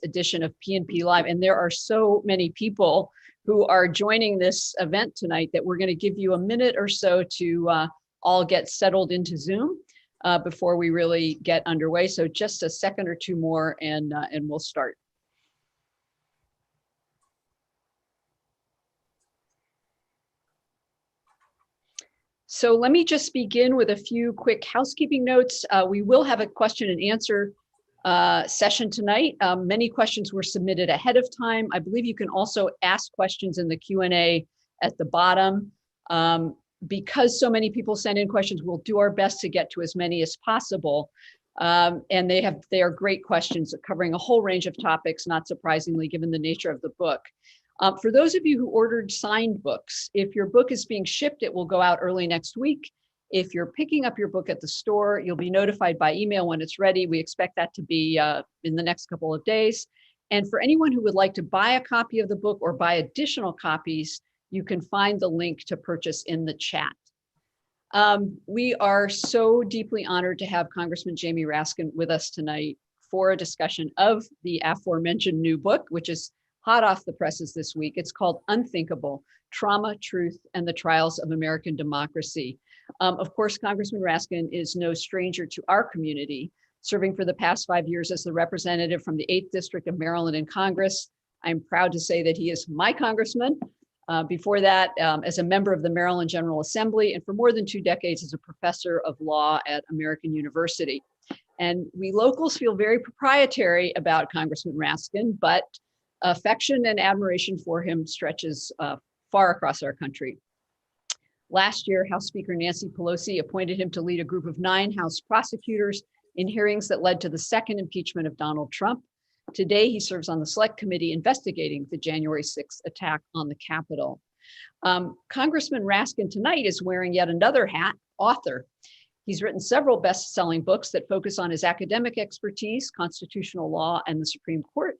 edition of P&P Live. And there are so many people who are joining this event tonight that we're going to give you a minute or so to all get settled into Zoom before we really get underway. So just a second or two more and we'll start. So let me just begin with a few quick housekeeping notes. We will have a question and answer session tonight. Many questions were submitted ahead of time. I believe you can also ask questions in the Q&A at the bottom. Because so many people send in questions, we'll do our best to get to as many as possible. And they are great questions covering a whole range of topics, not surprisingly, given the nature of the book. For those of you who ordered signed books, if your book is being shipped, it will go out early next week. If you're picking up your book at the store, you'll be notified by email when it's ready. We expect that to be in the next couple of days. And for anyone who would like to buy a copy of the book or buy additional copies, you can find the link to purchase in the chat. We are so deeply honored to have Congressman Jamie Raskin with us tonight for a discussion of the aforementioned new book, which is hot off the presses this week. It's called Unthinkable: Trauma, Truth, and the Trials of American Democracy. Of course, Congressman Raskin is no stranger to our community, serving for the past 5 years as the representative from the 8th District of Maryland in Congress. I'm proud to say that he is my congressman. Before that, as a member of the Maryland General Assembly, and for more than 2 decades as a professor of law at American University. And we locals feel very proprietary about Congressman Raskin, but affection and admiration for him stretches far across our country. Last year, House Speaker Nancy Pelosi appointed him to lead a group of 9 House prosecutors in hearings that led to the second impeachment of Donald Trump. Today, he serves on the Select Committee investigating the January 6th attack on the Capitol. Congressman Raskin tonight is wearing yet another hat, author. He's written several best-selling books that focus on his academic expertise, constitutional law, and the Supreme Court.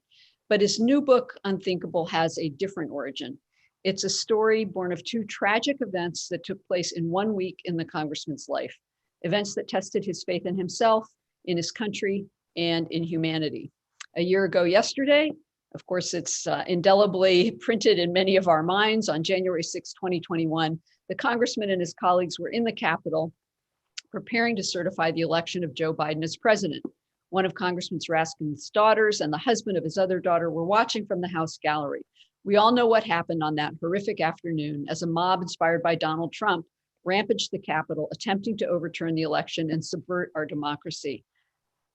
But his new book, Unthinkable, has a different origin. It's a story born of 2 tragic events that took place in 1 week in the congressman's life, events that tested his faith in himself, in his country, and in humanity. A year ago yesterday, of course, it's indelibly printed in many of our minds, on January 6, 2021, the congressman and his colleagues were in the Capitol preparing to certify the election of Joe Biden as president. One of Congressman Raskin's daughters and the husband of his other daughter were watching from the House gallery. We all know what happened on that horrific afternoon as a mob inspired by Donald Trump rampaged the Capitol, attempting to overturn the election and subvert our democracy.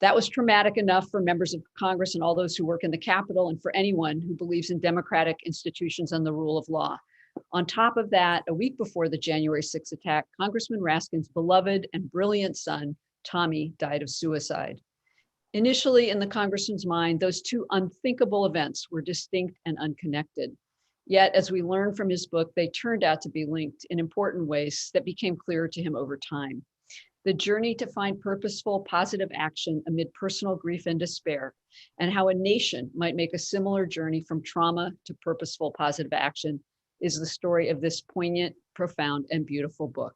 That was traumatic enough for members of Congress and all those who work in the Capitol, and for anyone who believes in democratic institutions and the rule of law. On top of that, a week before the January 6th attack, Congressman Raskin's beloved and brilliant son, Tommy, died of suicide. Initially, in the congressman's mind, those 2 unthinkable events were distinct and unconnected. Yet, as we learned from his book, they turned out to be linked in important ways that became clearer to him over time. The journey to find purposeful, positive action amid personal grief and despair, and how a nation might make a similar journey from trauma to purposeful, positive action, is the story of this poignant, profound, and beautiful book.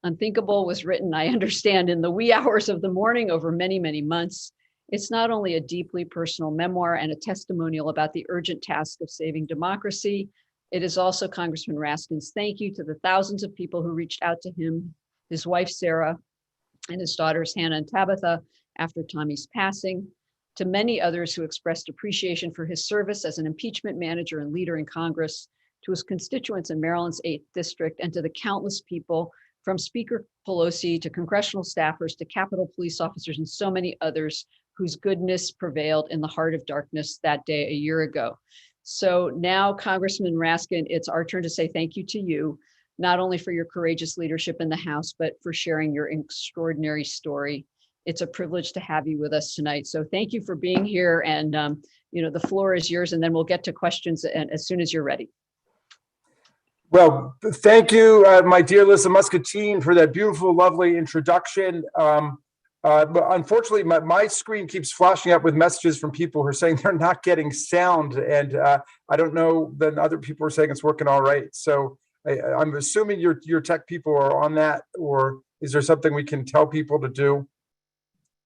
Unthinkable was written, I understand, in the wee hours of the morning over many, many months. It's not only a deeply personal memoir and a testimonial about the urgent task of saving democracy, it is also Congressman Raskin's thank you to the thousands of people who reached out to him, his wife, Sarah, and his daughters, Hannah and Tabitha, after Tommy's passing, to many others who expressed appreciation for his service as an impeachment manager and leader in Congress, to his constituents in Maryland's 8th District, and to the countless people from Speaker Pelosi to congressional staffers to Capitol police officers and so many others whose goodness prevailed in the heart of darkness that day a year ago. So now, Congressman Raskin, it's our turn to say thank you to you, not only for your courageous leadership in the House, but for sharing your extraordinary story. It's a privilege to have you with us tonight. So thank you for being here, and the floor is yours, and then we'll get to questions as soon as you're ready. Well, thank you, my dear Lisa Muscatine, for that beautiful, lovely introduction. But unfortunately, my screen keeps flashing up with messages from people who are saying they're not getting sound, and I don't know that other people are saying it's working all right. So I'm assuming your tech people are on that, or is there something we can tell people to do?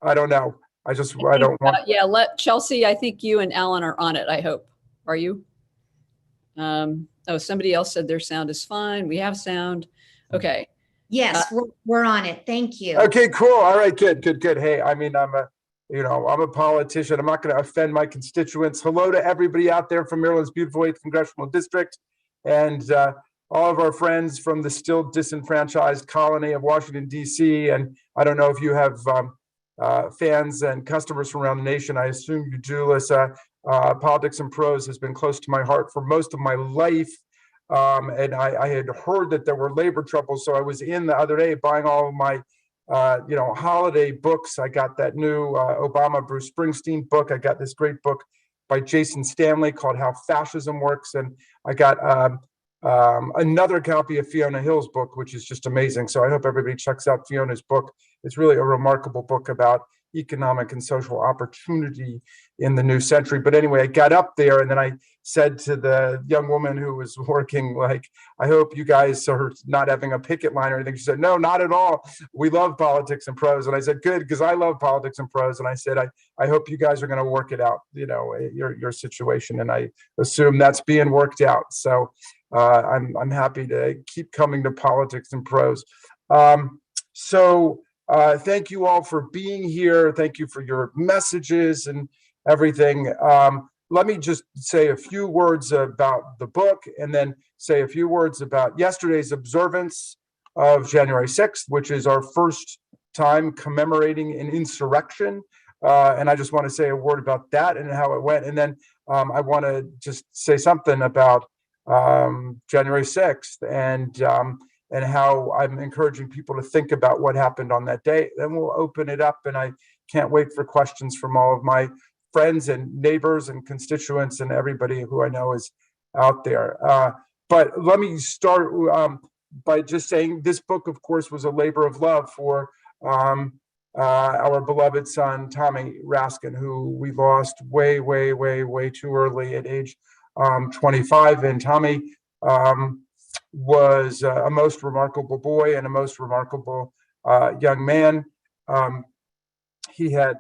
I don't know. I don't want. Yeah, let Chelsea, I think you and Alan are on it, I hope. Are you? Oh, somebody else said their sound is fine. We have sound. Okay. Yes, we're on it. Thank you. Okay, cool. All right, good. Hey, I mean, I'm a politician. I'm not going to offend my constituents. Hello to everybody out there from Maryland's beautiful 8th Congressional District, and all of our friends from the still disenfranchised colony of Washington, D.C. And I don't know if you have fans and customers from around the nation. I assume you do, Lisa. Politics and Prose has been close to my heart for most of my life. And I had heard that there were labor troubles. So I was in the other day buying all of my, holiday books. I got that new Obama Bruce Springsteen book. I got this great book by Jason Stanley called How Fascism Works. And I got another copy of Fiona Hill's book, which is just amazing. So I hope everybody checks out Fiona's book. It's really a remarkable book about economic and social opportunity in the new century. But anyway, I got up there and then I said to the young woman who was working, like, I hope you guys are not having a picket line or anything. She said, no, not at all. We love politics and prose. And I said, good, because I love politics and prose. And I said, I hope you guys are going to work it out, your situation. And I assume that's being worked out. So I'm happy to keep coming to politics and prose. Thank you all for being here. Thank you for your messages and everything. Let me just say a few words about the book and then say a few words about yesterday's observance of January 6th, which is our first time commemorating an insurrection. And I just want to say a word about that and how it went. And then I want to just say something about January 6th and how I'm encouraging people to think about what happened on that day. Then we'll open it up, and I can't wait for questions from all of my friends and neighbors and constituents and everybody who I know is out there. But let me start by just saying this book, of course, was a labor of love for our beloved son, Tommy Raskin, who we lost way too early at age 25. And Tommy was a most remarkable boy and a most remarkable young man. He had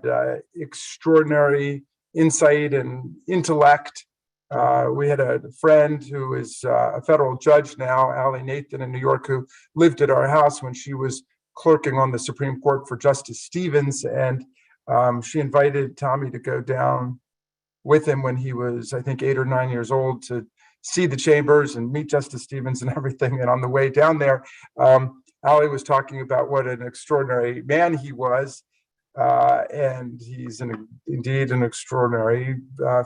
extraordinary insight and intellect. We had a friend who is a federal judge now, Allie Nathan in New York, who lived at our house when she was clerking on the Supreme Court for Justice Stevens. And she invited Tommy to go down with him when he was, I think, 8 or 9 years old to see the chambers and meet Justice Stevens and everything. And on the way down there, Allie was talking about what an extraordinary man he was. And he's indeed an extraordinary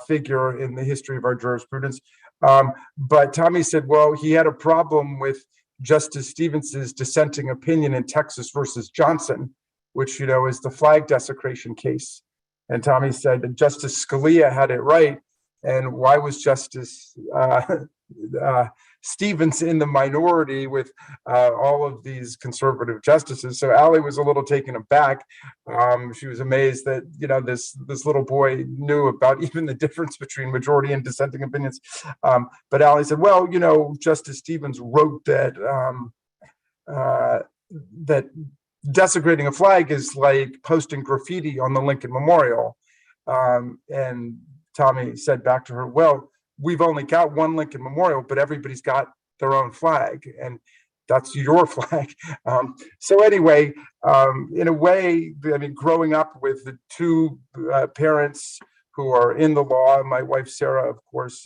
figure in the history of our jurisprudence. But Tommy said, well, he had a problem with Justice Stevens's dissenting opinion in Texas versus Johnson, which, is the flag desecration case. And Tommy said that Justice Scalia had it right. And why was Justice Stevens in the minority with all of these conservative justices? So Allie was a little taken aback. She was amazed that this little boy knew about even the difference between majority and dissenting opinions. But Allie said, well, Justice Stevens wrote that that desecrating a flag is like posting graffiti on the Lincoln Memorial. And Tommy said back to her, well, we've only got one Lincoln Memorial, but everybody's got their own flag, and that's your flag. So anyway, in a way, I mean, growing up with the two parents who are in the law, my wife, Sarah, of course,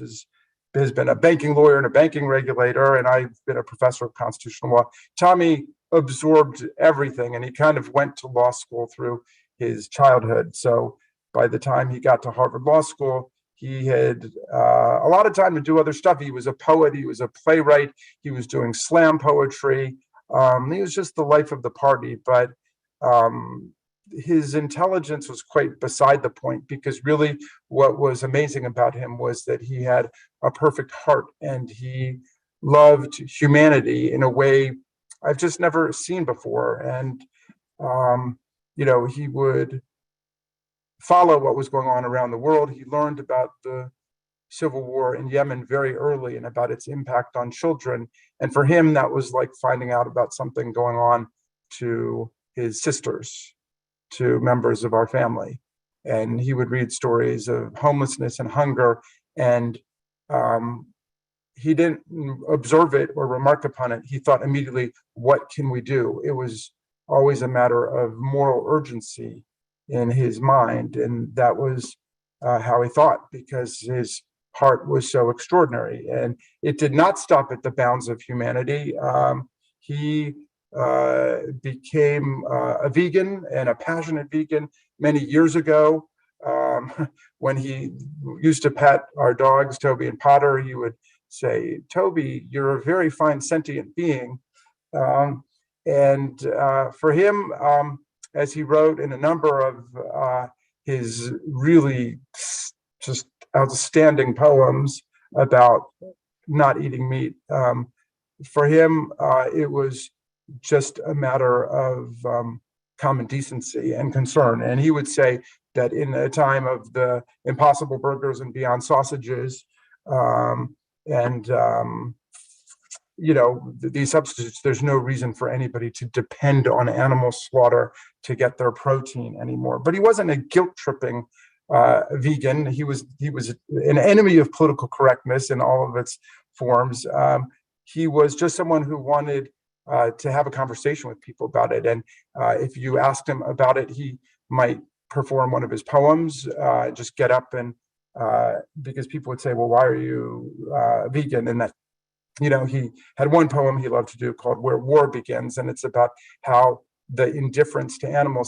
has been a banking lawyer and a banking regulator, and I've been a professor of constitutional law. Tommy absorbed everything, and he kind of went to law school through his childhood. So by the time he got to Harvard Law School, he had a lot of time to do other stuff. He was a poet, he was a playwright, he was doing slam poetry. He was just the life of the party, but his intelligence was quite beside the point, because really what was amazing about him was that he had a perfect heart and he loved humanity in a way I've just never seen before. And, he would follow what was going on around the world. He learned about the civil war in Yemen very early and about its impact on children. And for him, that was like finding out about something going on to his sisters, to members of our family. and he would read stories of homelessness and hunger, and he didn't observe it or remark upon it. He thought immediately, what can we do? It was always a matter of moral urgency in his mind, and that was how he thought, because his heart was so extraordinary. And it did not stop at the bounds of humanity. He became a vegan, and a passionate vegan, many years ago. When he used to pet our dogs, Toby and Potter, he would say, "Toby, you're a very fine sentient being." And for him, as he wrote in a number of his really just outstanding poems about not eating meat, for him, it was just a matter of common decency and concern. And he would say that in a time of the Impossible Burgers and Beyond Sausages, these substitutes, there's no reason for anybody to depend on animal slaughter to get their protein anymore. But he wasn't a guilt-tripping vegan. He was an enemy of political correctness in all of its forms. He was just someone who wanted to have a conversation with people about it. And if you asked him about it, he might perform one of his poems, just get up and because people would say, well, why are you vegan? And that, he had one poem he loved to do called Where War Begins. And it's about how the indifference to animal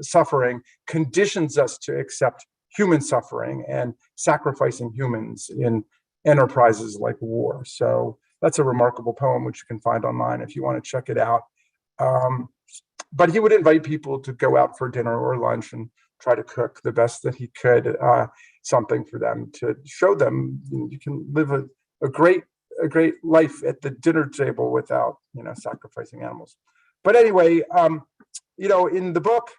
suffering conditions us to accept human suffering and sacrificing humans in enterprises like war. So that's a remarkable poem, which you can find online if you want to check it out. But he would invite people to go out for dinner or lunch and try to cook the best that he could, something for them to show them you can live a great life at the dinner table without, sacrificing animals. But anyway, in the book,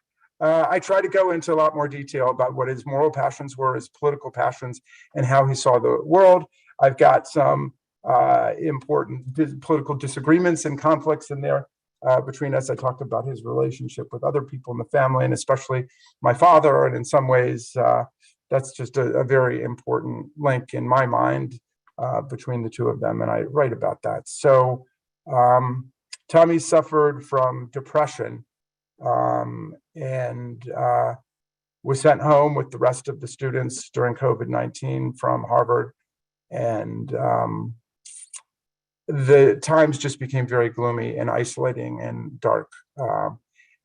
I try to go into a lot more detail about what his moral passions were, his political passions, and how he saw the world. I've got some important political disagreements and conflicts in there between us. I talked about his relationship with other people in the family, and especially my father. And in some ways, that's just a very important link in my mind between the two of them. And I write about that. So Tommy suffered from depression and was sent home with the rest of the students during COVID-19 from Harvard. And the times just became very gloomy and isolating and dark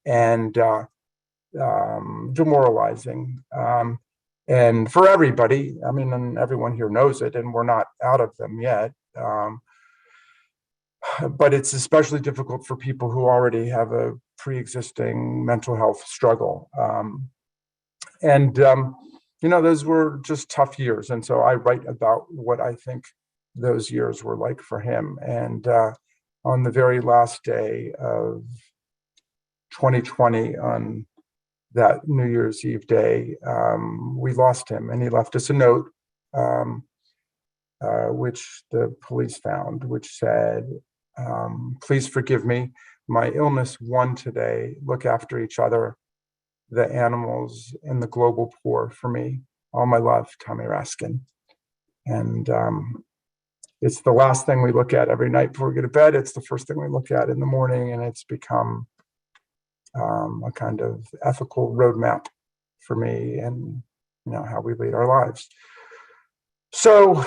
and demoralizing. And for everybody, and everyone here knows it, and we're not out of them yet. But it's especially difficult for people who already have a pre-existing mental health struggle. Those were just tough years. And so I write about what I think those years were like for him. And on the very last day of 2020, on that New Year's Eve day, we lost him, and he left us a note, which the police found, which said, please forgive me. My illness won today. Look after each other, the animals, and the global poor for me. All my love, Tommy Raskin. And it's the last thing we look at every night before we go to bed. It's the first thing we look at in the morning, and it's become a kind of ethical roadmap for me and how we lead our lives. So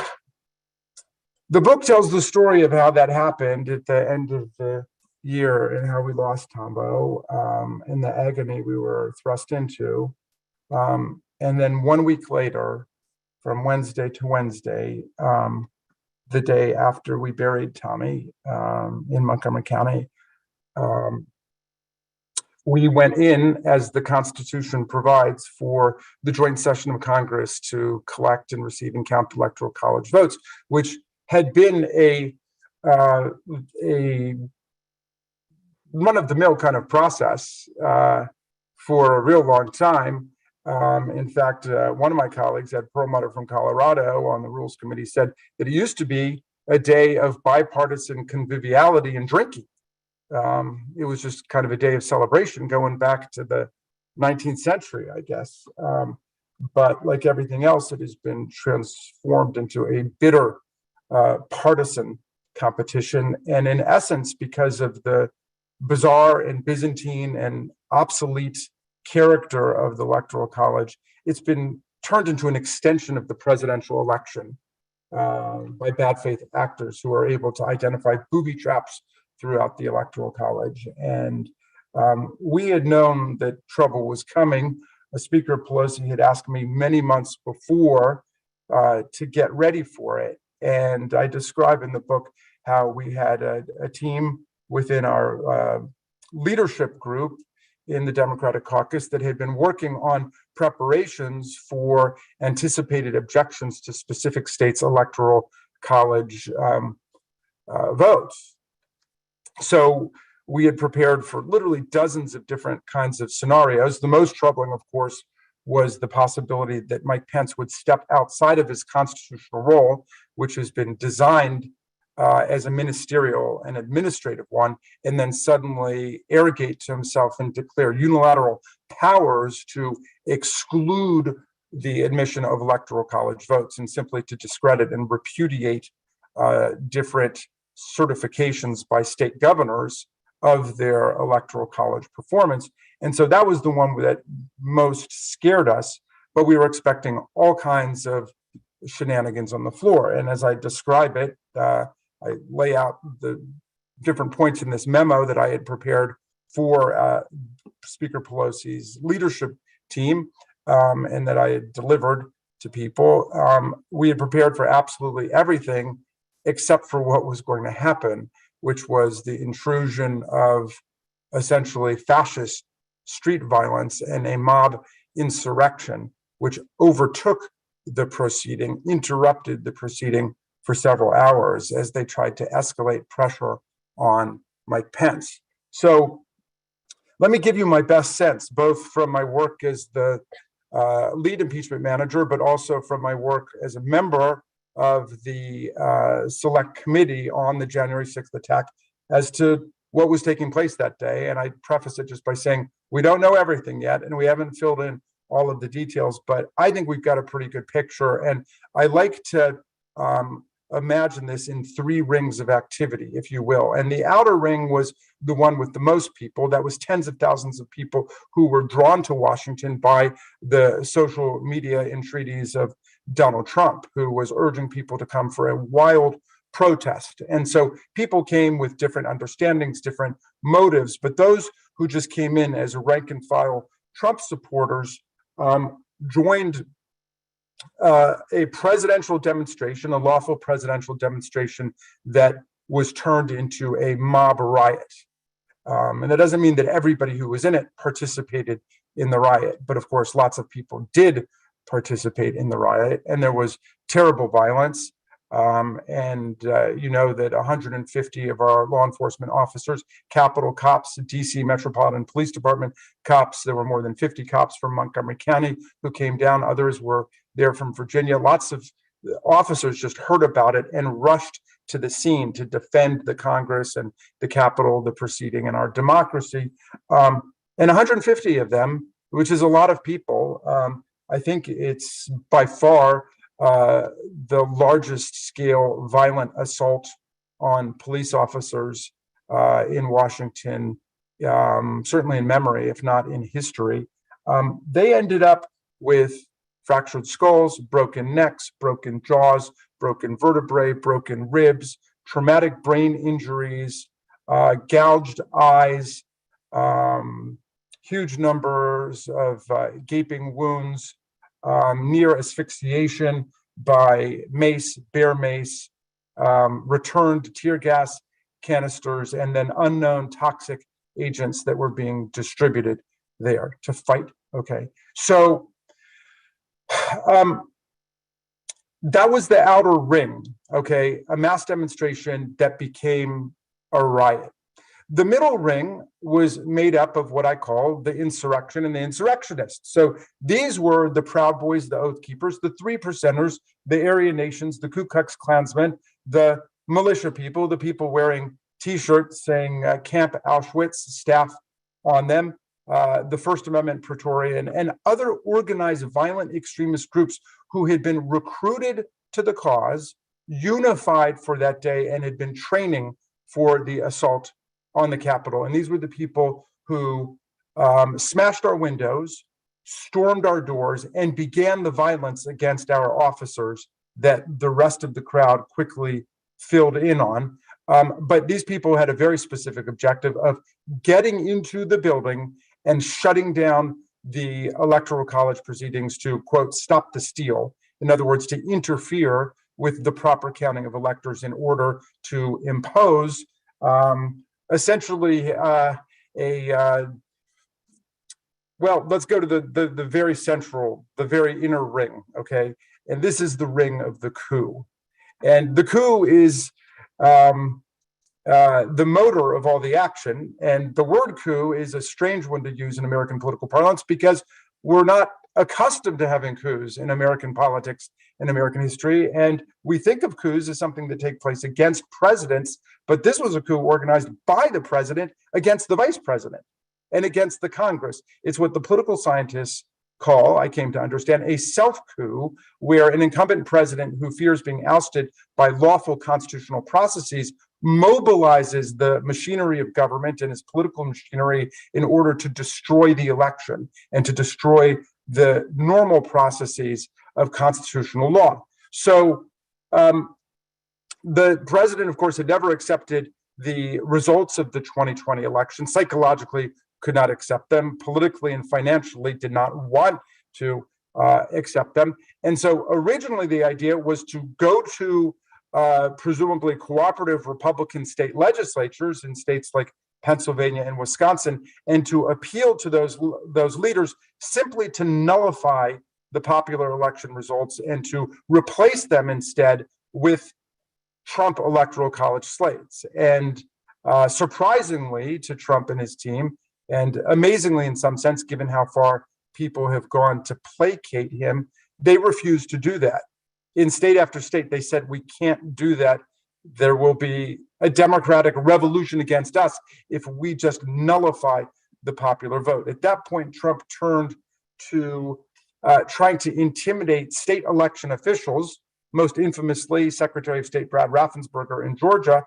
the book tells the story of how that happened at the end of the year and how we lost Tombo and the agony we were thrust into. And then 1 week later, from Wednesday to Wednesday, the day after we buried Tommy in Montgomery County, we went in, as the Constitution provides, for the joint session of Congress to collect and receive and count electoral college votes, which had been a run-of-the-mill kind of process for a real long time. In fact, one of my colleagues, Ed Perlmutter from Colorado on the Rules Committee, said that it used to be a day of bipartisan conviviality and drinking. It was just kind of a day of celebration going back to the 19th century, I guess. But like everything else, it has been transformed into a bitter partisan competition. And in essence, because of the bizarre and Byzantine and obsolete character of the Electoral College, it's been turned into an extension of the presidential election by bad faith actors who are able to identify booby traps throughout the Electoral College. And we had known that trouble was coming. Speaker Pelosi had asked me many months before to get ready for it. And I describe in the book how we had a team within our leadership group in the Democratic caucus that had been working on preparations for anticipated objections to specific states' electoral college votes. So we had prepared for literally dozens of different kinds of scenarios. The most troubling, of course, was the possibility that Mike Pence would step outside of his constitutional role, which has been designed as a ministerial and administrative one, and then suddenly arrogate to himself and declare unilateral powers to exclude the admission of electoral college votes and simply to discredit and repudiate different certifications by state governors of their electoral college performance. And so that was the one that most scared us, but we were expecting all kinds of shenanigans on the floor. And as I describe it, I lay out the different points in this memo that I had prepared for Speaker Pelosi's leadership team and that I had delivered to people. We had prepared for absolutely everything except for what was going to happen, which was the intrusion of essentially fascist street violence and a mob insurrection, which overtook the proceeding, interrupted the proceeding for several hours as they tried to escalate pressure on Mike Pence. So let me give you my best sense, both from my work as the lead impeachment manager, but also from my work as a member of the select committee on the January 6th attack as to what was taking place that day. And I preface it just by saying, we don't know everything yet, and we haven't filled in all of the details, but I think we've got a pretty good picture. And I like to imagine this in three rings of activity, if you will. And the outer ring was the one with the most people. That was tens of thousands of people who were drawn to Washington by the social media entreaties of Donald Trump, who was urging people to come for a wild protest. And so people came with different understandings, different motives, but those who just came in as rank and file Trump supporters joined a presidential demonstration, a lawful presidential demonstration that was turned into a mob riot. And that doesn't mean that everybody who was in it participated in the riot, but of course, lots of people did participate in the riot, and there was terrible violence. You know that 150 of our law enforcement officers, Capitol cops, DC Metropolitan Police Department cops, there were more than 50 cops from Montgomery County who came down. Others were there from Virginia. Lots of officers just heard about it and rushed to the scene to defend the Congress and the Capitol, the proceeding, and our democracy. And 150 of them, which is a lot of people, I think it's by far the largest scale violent assault on police officers in Washington, certainly in memory, if not in history. They ended up with fractured skulls, broken necks, broken jaws, broken vertebrae, broken ribs, traumatic brain injuries, gouged eyes, huge numbers of gaping wounds, near asphyxiation by mace, bear mace, returned tear gas canisters, and then unknown toxic agents that were being distributed there to fight. Okay, so that was the outer ring, okay, a mass demonstration that became a riot. The middle ring was made up of what I call the insurrection and the insurrectionists. So these were the Proud Boys, the Oath Keepers, the Three Percenters, the Aryan Nations, the Ku Klux Klansmen, the militia people, the people wearing T-shirts saying Camp Auschwitz staff on them, the First Amendment Praetorian, and other organized violent extremist groups who had been recruited to the cause, unified for that day, and had been training for the assault on the Capitol. And these were the people who smashed our windows, stormed our doors, and began the violence against our officers that the rest of the crowd quickly filled in on. But these people had a very specific objective of getting into the building and shutting down the Electoral College proceedings to, quote, stop the steal. In other words, to interfere with the proper counting of electors in order to impose essentially well, let's go to the very central, the very inner ring, okay? And this is the ring of the coup. And the coup is the motor of all the action. And the word coup is a strange one to use in American political parlance because we're not accustomed to having coups in American politics and American history. And we think of coups as something that take place against presidents, but this was a coup organized by the president against the vice president and against the Congress. It's what the political scientists call, I came to understand, a self-coup, where an incumbent president who fears being ousted by lawful constitutional processes mobilizes the machinery of government and his political machinery in order to destroy the election and to destroy the normal processes of constitutional law. So the president, of course, had never accepted the results of the 2020 election. Psychologically, could not accept them. Politically and financially, did not want to accept them. And so originally the idea was to go to presumably cooperative Republican state legislatures in states like Pennsylvania and Wisconsin, and to appeal to those leaders simply to nullify the popular election results and to replace them instead with Trump Electoral College slates. And surprisingly to Trump and his team, and amazingly in some sense, given how far people have gone to placate him, they refused to do that. In state after state, they said, we can't do that. There will be a democratic revolution against us if we just nullify the popular vote. At that point, Trump turned to trying to intimidate state election officials, most infamously Secretary of State Brad Raffensperger in Georgia,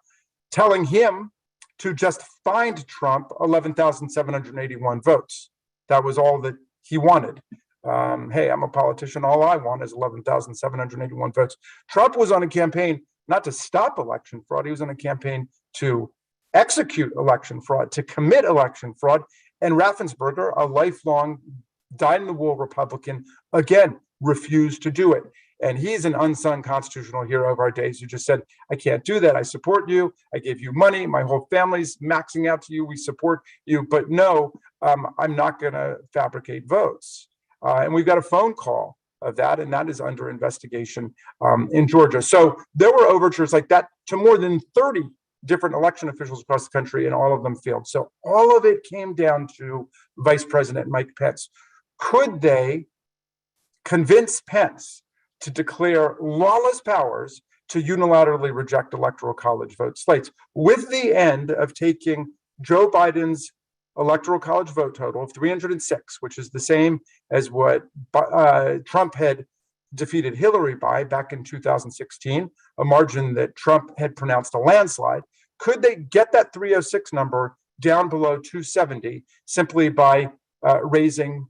telling him to just find Trump 11,781 votes. That was all that he wanted. Hey, I'm a politician. All I want is 11,781 votes. Trump was on a campaign not to stop election fraud. He was on a campaign to execute election fraud, to commit election fraud. And Raffensperger, a lifelong dyed-in-the-wool Republican, again, refused to do it. And he's an unsung constitutional hero of our days who just said, I can't do that. I support you. I gave you money. My whole family's maxing out to you. We support you. But no, I'm not going to fabricate votes. And we've got a phone call of that, and that is under investigation in Georgia. So there were overtures like that to more than 30 different election officials across the country, and all of them failed. So all of it came down to Vice President Mike Pence. Could they convince Pence to declare lawless powers to unilaterally reject Electoral College vote slates, with the end of taking Joe Biden's Electoral College vote total of 306, which is the same as what Trump had defeated Hillary by back in 2016, a margin that Trump had pronounced a landslide. Could they get that 306 number down below 270 simply by raising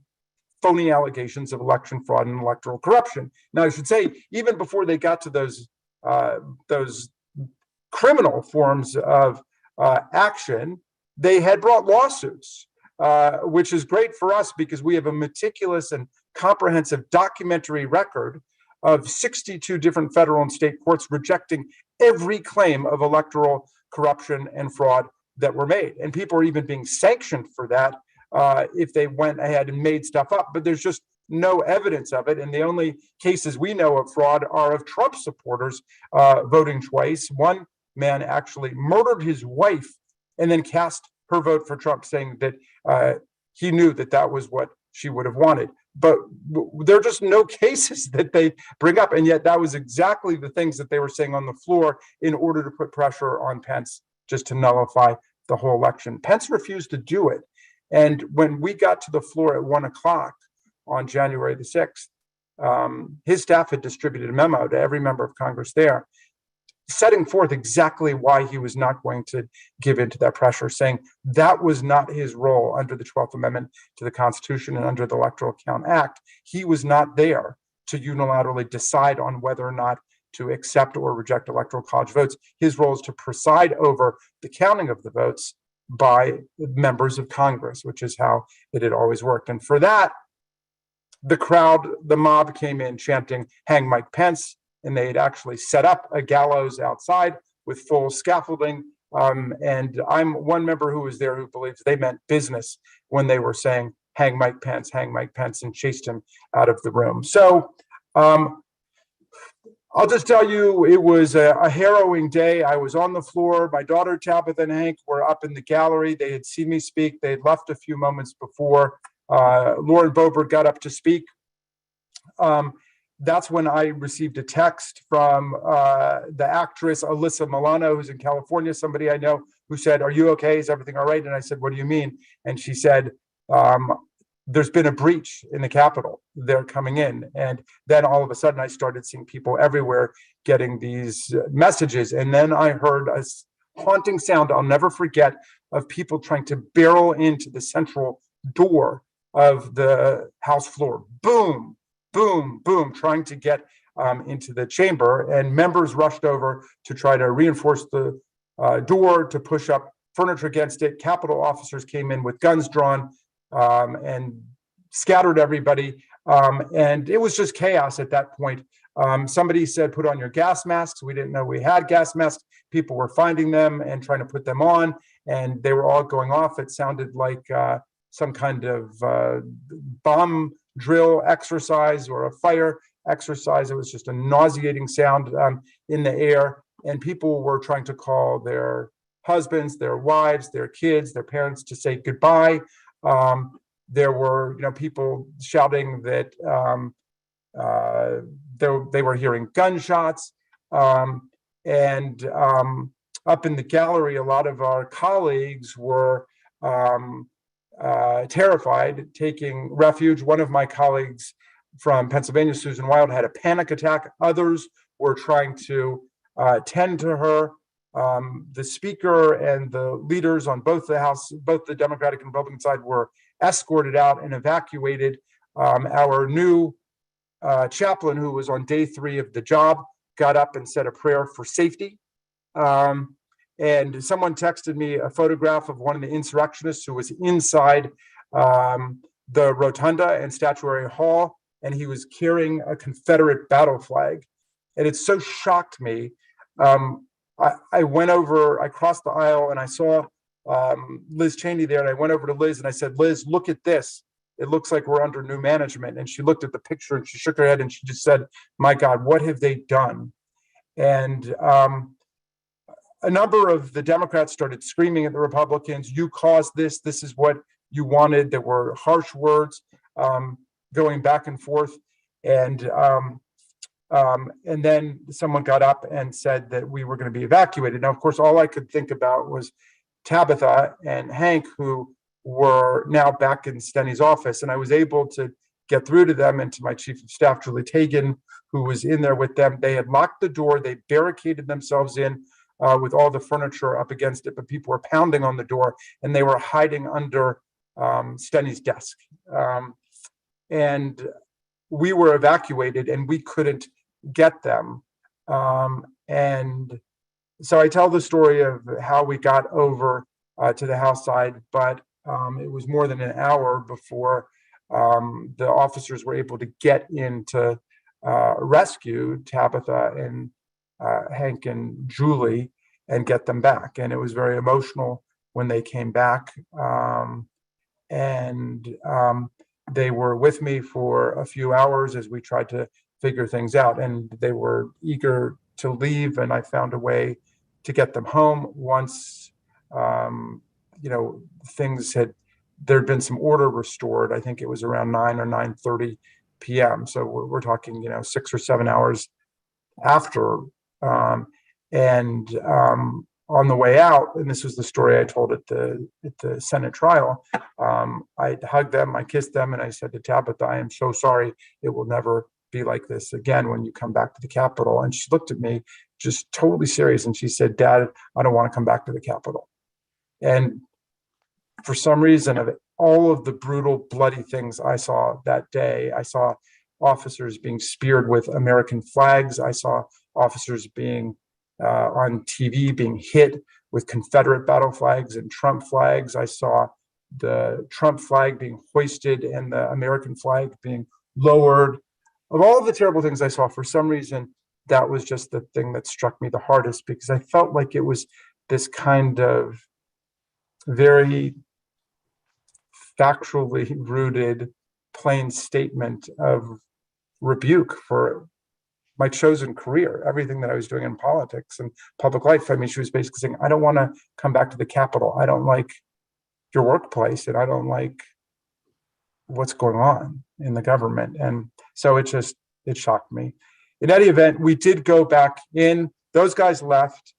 phony allegations of election fraud and electoral corruption? Now, I should say, even before they got to those criminal forms of action, they had brought lawsuits, which is great for us because we have a meticulous and comprehensive documentary record of 62 different federal and state courts rejecting every claim of electoral corruption and fraud that were made. And people are even being sanctioned for that if they went ahead and made stuff up, but there's just no evidence of it. And the only cases we know of fraud are of Trump supporters voting twice. One man actually murdered his wife and then cast her vote for Trump, saying that he knew that that was what she would have wanted. But there are just no cases that they bring up. And yet that was exactly the things that they were saying on the floor in order to put pressure on Pence just to nullify the whole election. Pence refused to do it. And when we got to the floor at 1 o'clock on January the 6th, his staff had distributed a memo to every member of Congress there, setting forth exactly why he was not going to give in to that pressure, saying that was not his role under the 12th Amendment to the Constitution and under the Electoral Count Act. He was not there to unilaterally decide on whether or not to accept or reject Electoral College votes. His role is to preside over the counting of the votes by members of Congress, which is how it had always worked. And for that, the crowd, the mob came in chanting, "Hang Mike Pence," and they had actually set up a gallows outside with full scaffolding. And I'm one member who was there who believes they meant business when they were saying, "Hang Mike Pence, hang Mike Pence," and chased him out of the room. So I'll just tell you, it was a harrowing day. I was on the floor. My daughter Tabitha and Hank were up in the gallery. They had seen me speak. They had left a few moments before Lauren Boebert got up to speak. That's when I received a text from the actress Alyssa Milano, who's in California, somebody I know, who said, "Are you okay? Is everything all right?" And I said, "What do you mean?" And she said, "There's been a breach in the Capitol. They're coming in." And then all of a sudden I started seeing people everywhere getting these messages. And then I heard a haunting sound I'll never forget of people trying to barrel into the central door of the House floor. Boom, boom, boom, trying to get into the chamber. And members rushed over to try to reinforce the door, to push up furniture against it. Capitol officers came in with guns drawn and scattered everybody. And it was just chaos at that point. Somebody said, "Put on your gas masks." We didn't know we had gas masks. People were finding them and trying to put them on, and they were all going off. It sounded like some kind of bomb drill exercise or a fire exercise. It was just a nauseating sound in the air, and people were trying to call their husbands, their wives, their kids, their parents to say goodbye. There were, people shouting that they were hearing gunshots. And up in the gallery, a lot of our colleagues were terrified, taking refuge. One of my colleagues from Pennsylvania, Susan Wild, had a panic attack. Others were trying to tend to her. The speaker and the leaders on both the House, both the Democratic and Republican side, were escorted out and evacuated. Our new chaplain, who was on day 3 of the job, got up and said a prayer for safety. And someone texted me a photograph of one of the insurrectionists who was inside the rotunda and statuary hall, and he was carrying a Confederate battle flag. And it so shocked me. I went over, I crossed the aisle, and I saw Liz Cheney there, and I went over to Liz and I said, "Liz, look at this. It looks like we're under new management." And she looked at the picture and she shook her head and she just said, "My God, what have they done?" And a number of the Democrats started screaming at the Republicans, "You caused this. This is what you wanted." There were harsh words going back and forth. And then someone got up and said that we were going to be evacuated. Now, of course, all I could think about was Tabitha and Hank, who were now back in Steny office. And I was able to get through to them and to my chief of staff, Julie Tagan, who was in there with them. They had locked the door. They barricaded themselves in with all the furniture up against it, but people were pounding on the door and they were hiding under Steny's desk. And we were evacuated and we couldn't get them. And so I tell the story of how we got over to the House side, but it was more than an hour before the officers were able to get in to rescue Tabitha and Hank and Julie and get them back. And it was very emotional when they came back. And they were with me for a few hours as we tried to figure things out, and they were eager to leave, and I found a way to get them home once things there'd been some order restored. I think it was around 9 or 9:30 p.m. So we're talking 6 or 7 hours after. On on the way out, and this was the story I told at the Senate trial, I hugged them, I kissed them, and I said to Tabitha, I am so sorry. It will never be like this again when you come back to the Capitol. And she looked at me just totally serious, and she said, Dad, I don't want to come back to the Capitol. And for some reason, of all of the brutal, bloody things I saw that day, I saw officers being speared with American flags. I saw officers being on TV being hit with Confederate battle flags and Trump flags. I saw the Trump flag being hoisted and the American flag being lowered. Of all of the terrible things I saw, for some reason, that was just the thing that struck me the hardest, because I felt like it was this kind of very factually rooted, plain statement of rebuke for my chosen career, everything that I was doing in politics and public life. I mean, she was basically saying, I don't want to come back to the Capitol. I don't like your workplace, and I don't like what's going on in the government. And so it shocked me. In any event, we did go back in. Those guys left.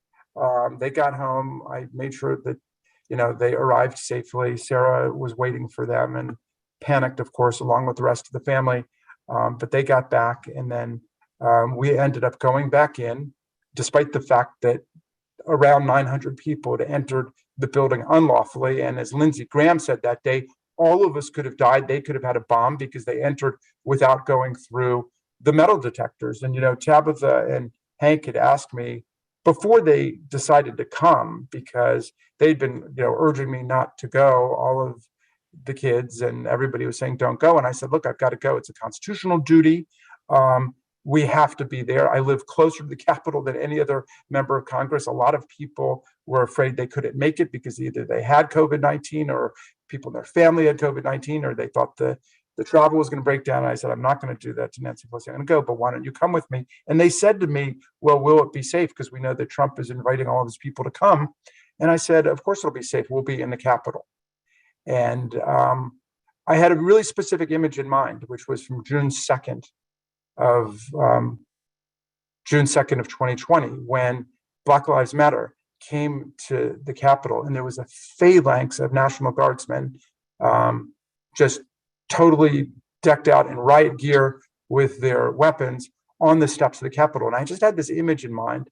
They got home. I made sure that, they arrived safely. Sarah was waiting for them and panicked, of course, along with the rest of the family. But they got back, and then we ended up going back in, despite the fact that around 900 people had entered the building unlawfully. And as Lindsey Graham said that day, all of us could have died. They could have had a bomb because they entered without going through the metal detectors. And, Tabitha and Hank had asked me before they decided to come, because they'd been, urging me not to go. All of the kids and everybody was saying, don't go. And I said, look, I've got to go. It's a constitutional duty. We have to be there. I live closer to the Capitol than any other member of Congress. A lot of people were afraid they couldn't make it because either they had COVID-19 or people in their family had COVID-19, or they thought the travel was going to break down. And I said, I'm not going to do that to Nancy Pelosi. I'm going to go, but why don't you come with me? And they said to me, well, will it be safe? Because we know that Trump is inviting all of his people to come. And I said, of course it'll be safe. We'll be in the Capitol. And I had a really specific image in mind, which was from June 2nd of 2020, when Black Lives Matter came to the Capitol, and there was a phalanx of National Guardsmen just totally decked out in riot gear with their weapons on the steps of the Capitol. And I just had this image in mind,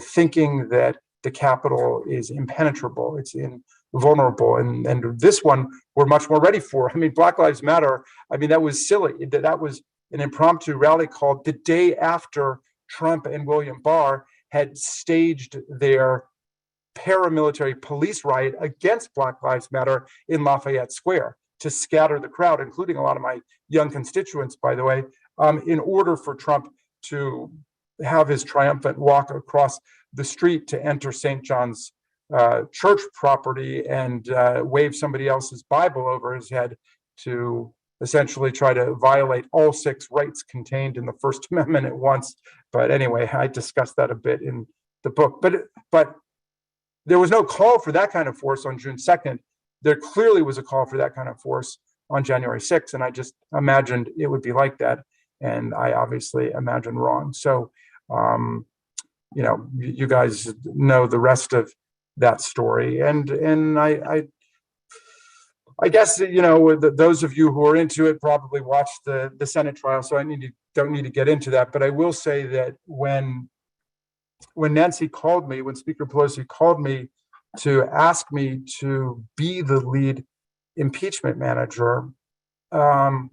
thinking that the Capitol is impenetrable, it's invulnerable, and this one we're much more ready for. I mean, Black Lives Matter, that was silly. That was an impromptu rally called the day after Trump and William Barr had staged their paramilitary police riot against Black Lives Matter in Lafayette Square to scatter the crowd, including a lot of my young constituents, by the way, in order for Trump to have his triumphant walk across the street to enter St. John's church property and wave somebody else's Bible over his head to essentially try to violate all 6 rights contained in the First Amendment at once. But anyway, I discussed that a bit in the book. But there was no call for that kind of force on June 2nd. There clearly was a call for that kind of force on January 6th. And I just imagined it would be like that. And I obviously imagined wrong. So, you guys know the rest of that story. And I guess, those of you who are into it probably watched the Senate trial, so don't need to get into that. But I will say that when Nancy called me, when Speaker Pelosi called me to ask me to be the lead impeachment manager, and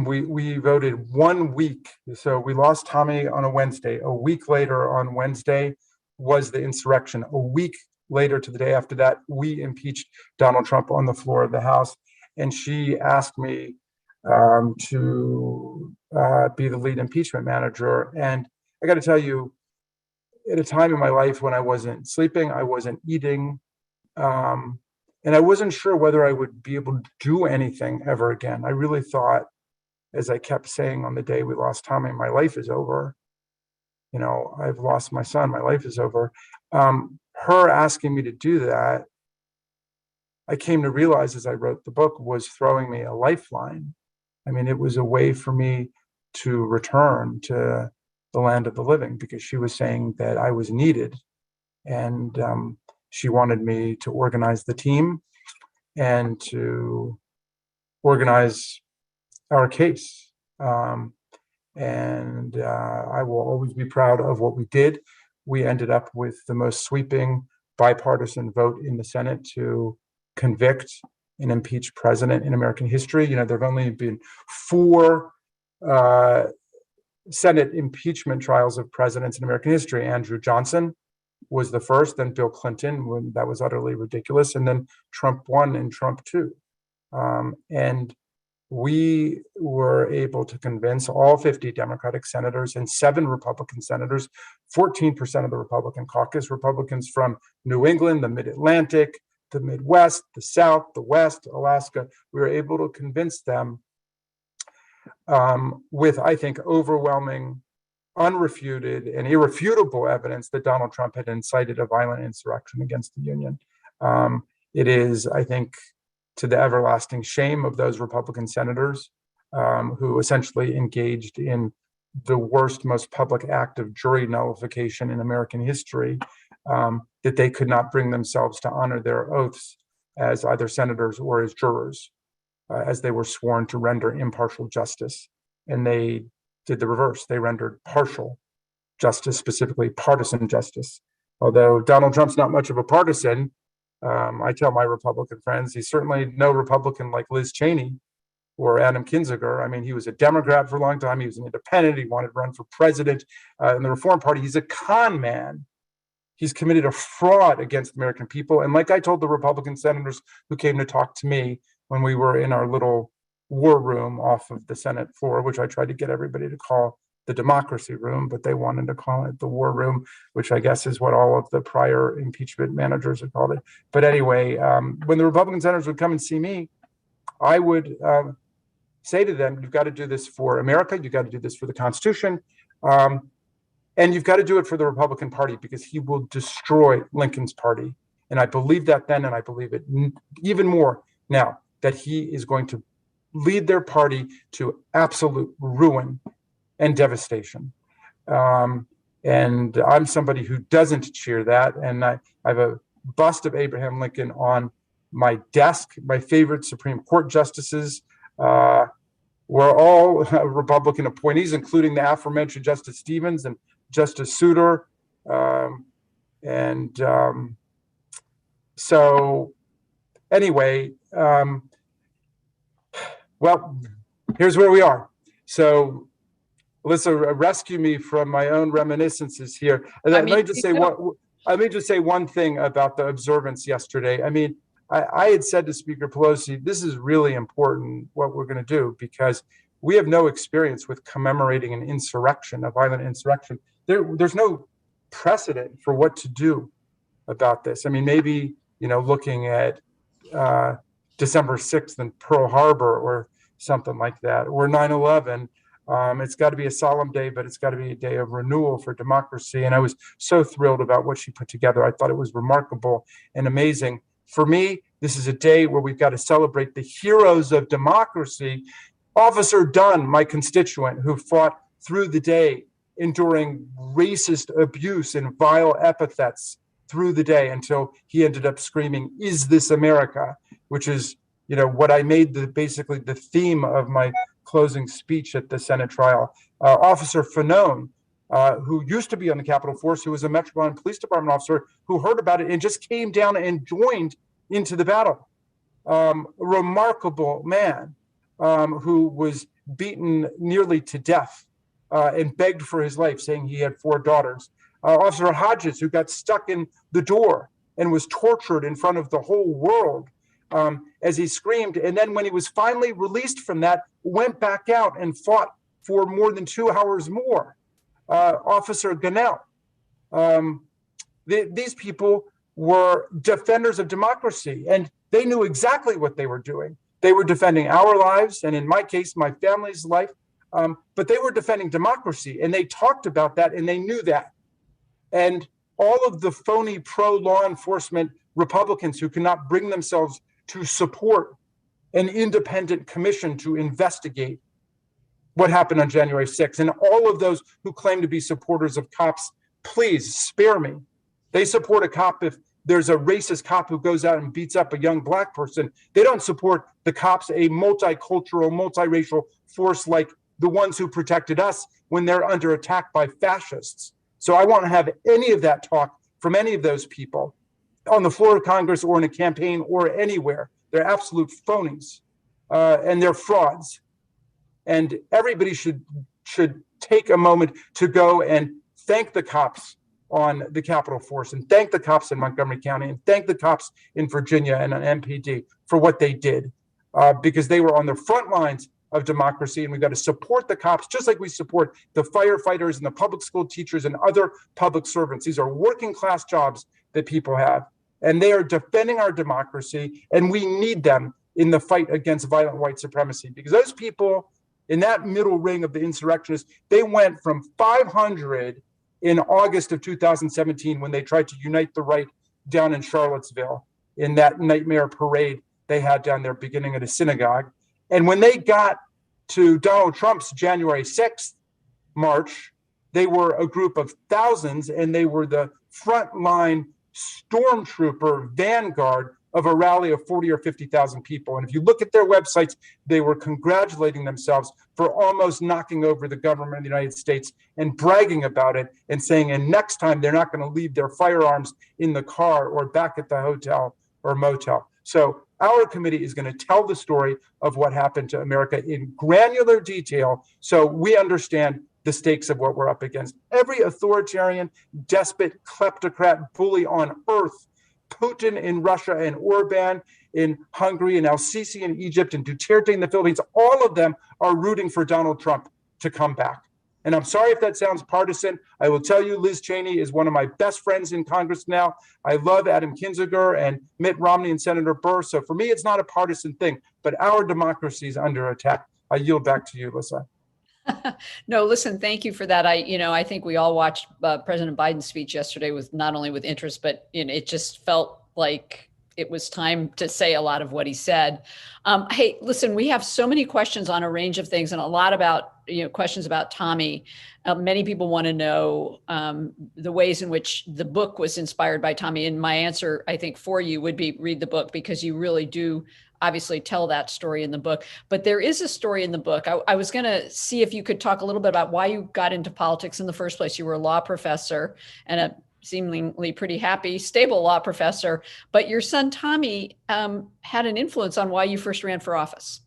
we voted 1 week. So we lost Tommy on a Wednesday. A week later on Wednesday was the insurrection. A week later, to the day after that, we impeached Donald Trump on the floor of the House. And she asked me to be the lead impeachment manager. And I got to tell you, at a time in my life when I wasn't sleeping, I wasn't eating, and I wasn't sure whether I would be able to do anything ever again. I really thought, as I kept saying on the day we lost Tommy, my life is over. I've lost my son, my life is over. Her asking me to do that, I came to realize as I wrote the book, was throwing me a lifeline. It was a way for me to return to the land of the living, because she was saying that I was needed, and she wanted me to organize the team and to organize our case. And I will always be proud of what we did. We ended up with the most sweeping bipartisan vote in the Senate to convict and impeach president in American history. There have only been 4 Senate impeachment trials of presidents in American history. Andrew Johnson was the first, then Bill Clinton, when that was utterly ridiculous, and then Trump 1 and Trump 2. And we were able to convince all 50 Democratic senators and 7 Republican senators, 14% of the Republican caucus, Republicans from New England, the Mid-Atlantic, the Midwest, the South, the West, Alaska. We were able to convince them with, I think, overwhelming, unrefuted, and irrefutable evidence that Donald Trump had incited a violent insurrection against the Union. It is, I think, to the everlasting shame of those Republican senators who essentially engaged in the worst, most public act of jury nullification in American history, that they could not bring themselves to honor their oaths as either senators or as jurors, as they were sworn to render impartial justice. And they did the reverse. They rendered partial justice, specifically partisan justice. Although Donald Trump's not much of a partisan, I tell my Republican friends, he's certainly no Republican like Liz Cheney or Adam Kinzinger. I mean, he was a Democrat for a long time. He was an independent. He wanted to run for president in the Reform Party. He's a con man. He's committed a fraud against the American people. And like I told the Republican senators who came to talk to me when we were in our little war room off of the Senate floor, which I tried to get everybody to call the democracy room, but they wanted to call it the war room, which I guess is what all of the prior impeachment managers had called it. But anyway, when the Republican senators would come and see me, I would say to them, you've got to do this for America. You've got to do this for the Constitution. And you've got to do it for the Republican Party, because he will destroy Lincoln's party. And I believe that then, and I believe it even more now, that he is going to lead their party to absolute ruin and devastation. And I'm somebody who doesn't cheer that. And I have a bust of Abraham Lincoln on my desk. My favorite Supreme Court justices were all Republican appointees, including the aforementioned Justice Stevens and Justice Souter. So anyway, well, here's where we are. So Alyssa, rescue me from my own reminiscences here. And let me just say one thing about the observance yesterday. I mean, I had said to Speaker Pelosi, this is really important what we're going to do, because we have no experience with commemorating an insurrection, a violent insurrection. There's no precedent for what to do about this. I mean, maybe, looking at December 6th in Pearl Harbor or something like that, or 9/11. It's got to be a solemn day, but it's got to be a day of renewal for democracy. And I was so thrilled about what she put together. I thought it was remarkable and amazing. For me, this is a day where we've got to celebrate the heroes of democracy. Officer Dunn, my constituent, who fought through the day, enduring racist abuse and vile epithets through the day until he ended up screaming, "Is this America?" Which is, what I made basically the theme of my closing speech at the Senate trial. Officer Fanone, who used to be on the Capitol Force, who was a Metropolitan Police Department officer, who heard about it and just came down and joined into the battle. Remarkable man who was beaten nearly to death and begged for his life, saying he had 4 daughters. Officer Hodges, who got stuck in the door and was tortured in front of the whole world as he screamed. And then when he was finally released from that, went back out and fought for more than 2 hours more. Officer Gunnell. These people were defenders of democracy, and they knew exactly what they were doing. They were defending our lives, and in my case, my family's life, but they were defending democracy, and they talked about that, and they knew that. And all of the phony pro-law enforcement Republicans who cannot bring themselves to support an independent commission to investigate what happened on January 6th. And all of those who claim to be supporters of cops, please spare me. They support a cop if there's a racist cop who goes out and beats up a young black person. They don't support the cops, a multicultural, multiracial force like the ones who protected us when they're under attack by fascists. So I won't have any of that talk from any of those people on the floor of Congress or in a campaign or anywhere. They're absolute phonies and they're frauds. And everybody should take a moment to go and thank the cops on the Capitol Force and thank the cops in Montgomery County and thank the cops in Virginia and on MPD for what they did, because they were on the front lines of democracy. And we've got to support the cops just like we support the firefighters and the public school teachers and other public servants. These are working class jobs that people have, and they are defending our democracy, and we need them in the fight against violent white supremacy, because those people in that middle ring of the insurrectionists, they went from 500 in August of 2017 when they tried to unite the right down in Charlottesville in that nightmare parade they had down there beginning at a synagogue. And when they got to Donald Trump's January 6th march, they were a group of thousands, and they were the frontline stormtrooper vanguard of a rally of 40 or 50,000 people. And if you look at their websites, they were congratulating themselves for almost knocking over the government of the United States and bragging about it and saying, and next time they're not going to leave their firearms in the car or back at the hotel or motel. So our committee is going to tell the story of what happened to America in granular detail so we understand the stakes of what we're up against. Every authoritarian, despot, kleptocrat, bully on earth, Putin in Russia and Orban in Hungary and El-Sisi in Egypt and Duterte in the Philippines, all of them are rooting for Donald Trump to come back. And I'm sorry if that sounds partisan. I will tell you, Liz Cheney is one of my best friends in Congress now. I love Adam Kinzinger and Mitt Romney and Senator Burr. So for me, it's not a partisan thing, but our democracy is under attack. I yield back to you, Lisa. No, listen, thank you for that. I think we all watched President Biden's speech yesterday with not only with interest, but it just felt like it was time to say a lot of what he said. Hey, listen, we have so many questions on a range of things and a lot about, questions about Tommy. Many people want to know the ways in which the book was inspired by Tommy. And my answer, I think, for you would be read the book, because you really do obviously tell that story in the book. But there is a story in the book. I was going to see if you could talk a little bit about why you got into politics in the first place. You were a law professor and a seemingly pretty happy, stable law professor, but your son, Tommy, had an influence on why you first ran for office.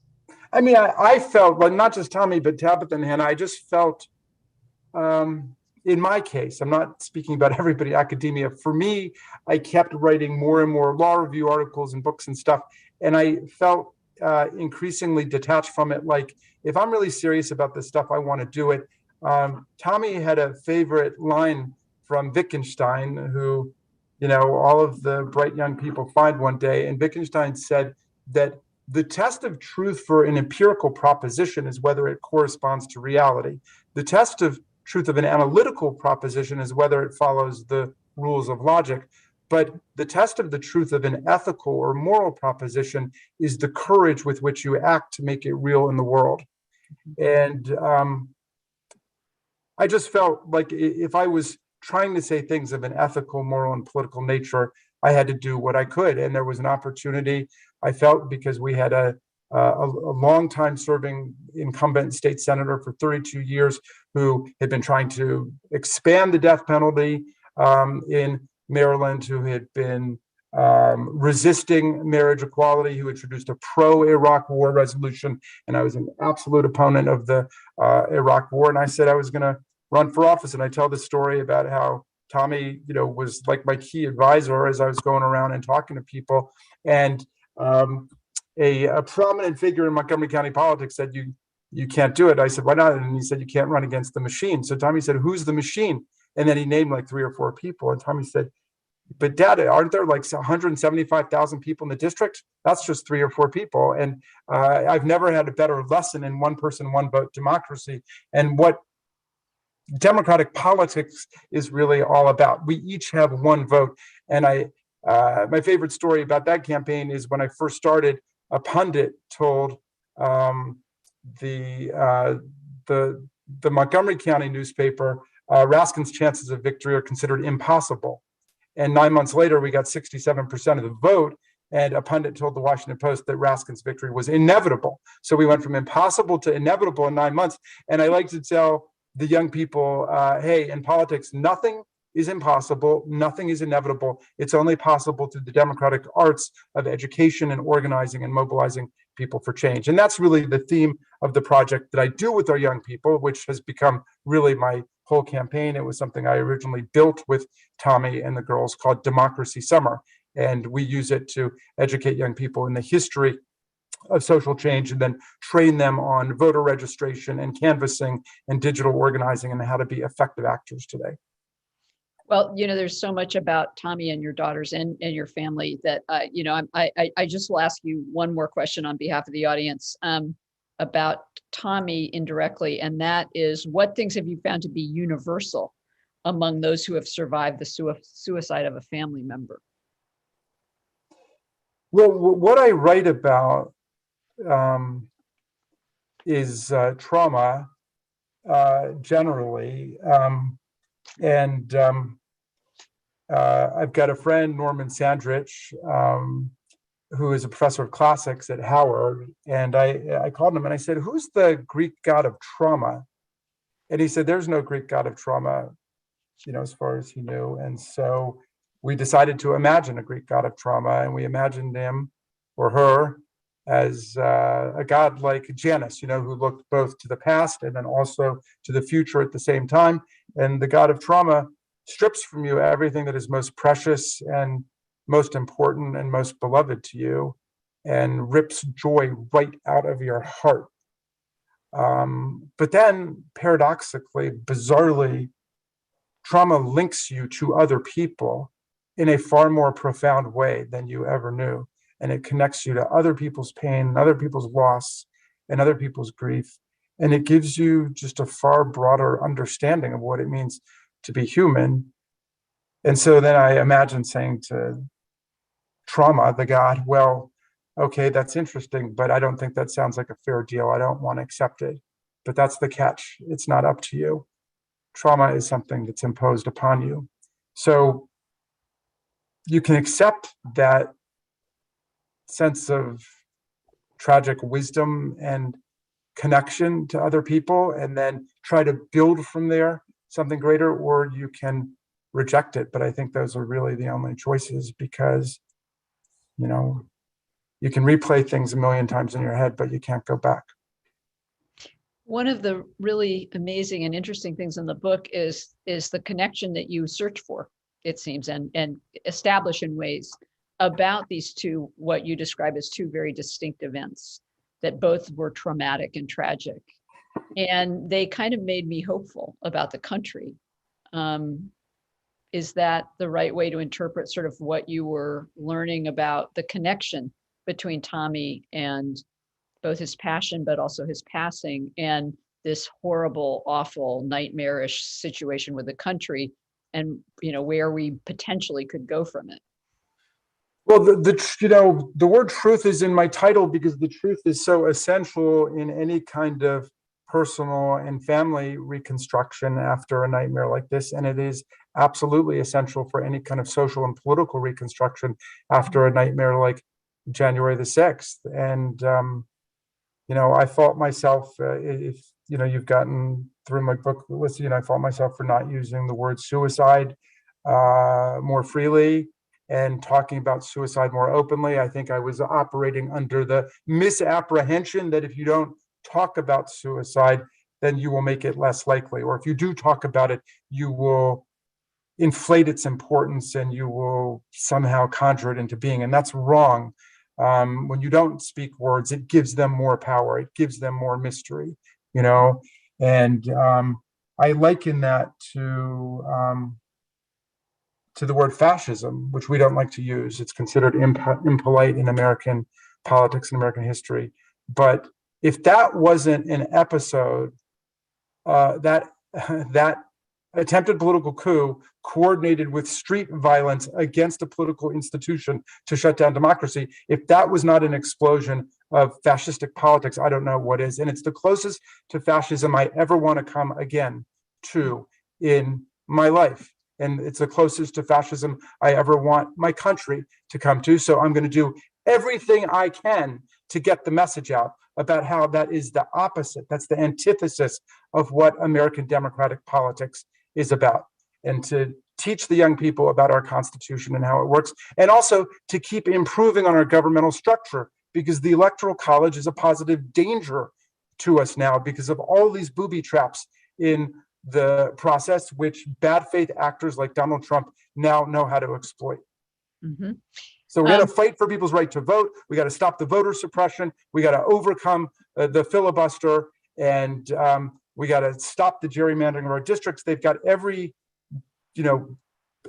I mean, I felt, well, not just Tommy, but Tabitha and Hannah, I just felt, in my case, I'm not speaking about everybody in academia. For me, I kept writing more and more law review articles and books and stuff. And I felt increasingly detached from it. Like, if I'm really serious about this stuff, I want to do it. Tommy had a favorite line from Wittgenstein, who, all of the bright young people find one day. And Wittgenstein said that the test of truth for an empirical proposition is whether it corresponds to reality. The test of truth of an analytical proposition is whether it follows the rules of logic. But the test of the truth of an ethical or moral proposition is the courage with which you act to make it real in the world. And I just felt like if I was trying to say things of an ethical, moral, and political nature, I had to do what I could. And there was an opportunity, I felt, because we had a long time serving incumbent state senator for 32 years who had been trying to expand the death penalty in Maryland, who had been resisting marriage equality, who introduced a pro-Iraq war resolution. And I was an absolute opponent of the Iraq war. And I said I was going to run for office. And I tell this story about how Tommy, was like my key advisor as I was going around and talking to people. And a prominent figure in Montgomery County politics said, you can't do it. I said, why not? And he said, you can't run against the machine. So Tommy said, who's the machine? And then he named like 3 or 4 people. And Tommy said, but Dad, aren't there like 175,000 people in the district? That's just 3 or 4 people. And I've never had a better lesson in one person, one vote democracy and what democratic politics is really all about. We each have one vote. And my favorite story about that campaign is when I first started, a pundit told the the Montgomery County newspaper, Raskin's chances of victory are considered impossible. And 9 months later, we got 67% of the vote. And a pundit told the Washington Post that Raskin's victory was inevitable. So we went from impossible to inevitable in 9 months. And I like to tell the young people, hey, in politics, nothing is impossible. Nothing is inevitable. It's only possible through the democratic arts of education and organizing and mobilizing people for change. And that's really the theme of the project that I do with our young people, which has become really my whole campaign. It was something I originally built with Tommy and the girls called Democracy Summer. And we use it to educate young people in the history of social change and then train them on voter registration and canvassing and digital organizing and how to be effective actors today. Well, there's so much about Tommy and your daughters and your family that, I just will ask you one more question on behalf of the audience about Tommy indirectly. And that is, what things have you found to be universal among those who have survived the suicide of a family member? Well, what I write about is trauma generally. I've got a friend, Norman Sandrich, who is a professor of classics at Howard. And I called him and I said, who's the Greek god of trauma? And he said, there's no Greek god of trauma, as far as he knew. And so we decided to imagine a Greek god of trauma, and we imagined him or her as a god like Janus, who looked both to the past and then also to the future at the same time. And the god of trauma strips from you everything that is most precious and most important and most beloved to you, and rips joy right out of your heart. But then, paradoxically, bizarrely, trauma links you to other people in a far more profound way than you ever knew. And it connects you to other people's pain, other people's loss, and other people's grief. And it gives you just a far broader understanding of what it means to be human. And so then I imagine saying to trauma, the god, well, okay, that's interesting, but I don't think that sounds like a fair deal. I don't want to accept it. But that's the catch. It's not up to you. Trauma is something that's imposed upon you. So you can accept that sense of tragic wisdom and connection to other people and then try to build from there something greater, or you can reject it. But I think those are really the only choices, because you can replay things a million times in your head, but you can't go back. One of the really amazing and interesting things in the book is the connection that you search for, it seems, and establish in ways about these two, what you describe as two very distinct events that both were traumatic and tragic. And they kind of made me hopeful about the country. Is that the right way to interpret sort of what you were learning about the connection between Tommy and both his passion, but also his passing, and this horrible, awful, nightmarish situation with the country, and where we potentially could go from it? Well, the word truth is in my title because the truth is so essential in any kind of personal and family reconstruction after a nightmare like this. And it is absolutely essential for any kind of social and political reconstruction after a nightmare like January the 6th. And, I fault myself, if, you've gotten through my book, I fault myself for not using the word suicide more freely and talking about suicide more openly. I think I was operating under the misapprehension that if you don't talk about suicide, then you will make it less likely. Or if you do talk about it, you will inflate its importance and you will somehow conjure it into being. And that's wrong. When you don't speak words, it gives them more power. It gives them more mystery, and I liken that to the word fascism, which we don't like to use. It's considered impolite in American politics and American history. But if that wasn't an episode, that attempted political coup coordinated with street violence against a political institution to shut down democracy, if that was not an explosion of fascistic politics, I don't know what is. And it's the closest to fascism I ever want to come again to in my life. And it's the closest to fascism I ever want my country to come to. So I'm going to do everything I can to get the message out about how that is the opposite. That's the antithesis of what American democratic politics is about. And to teach the young people about our Constitution and how it works, and also to keep improving on our governmental structure, because the Electoral College is a positive danger to us now because of all these booby traps in the process, which bad faith actors like Donald Trump now know how to exploit. Mhm. So we're going to fight for people's right to vote. We got to stop the voter suppression. We got to overcome the filibuster, and we got to stop the gerrymandering of our districts. They've got every,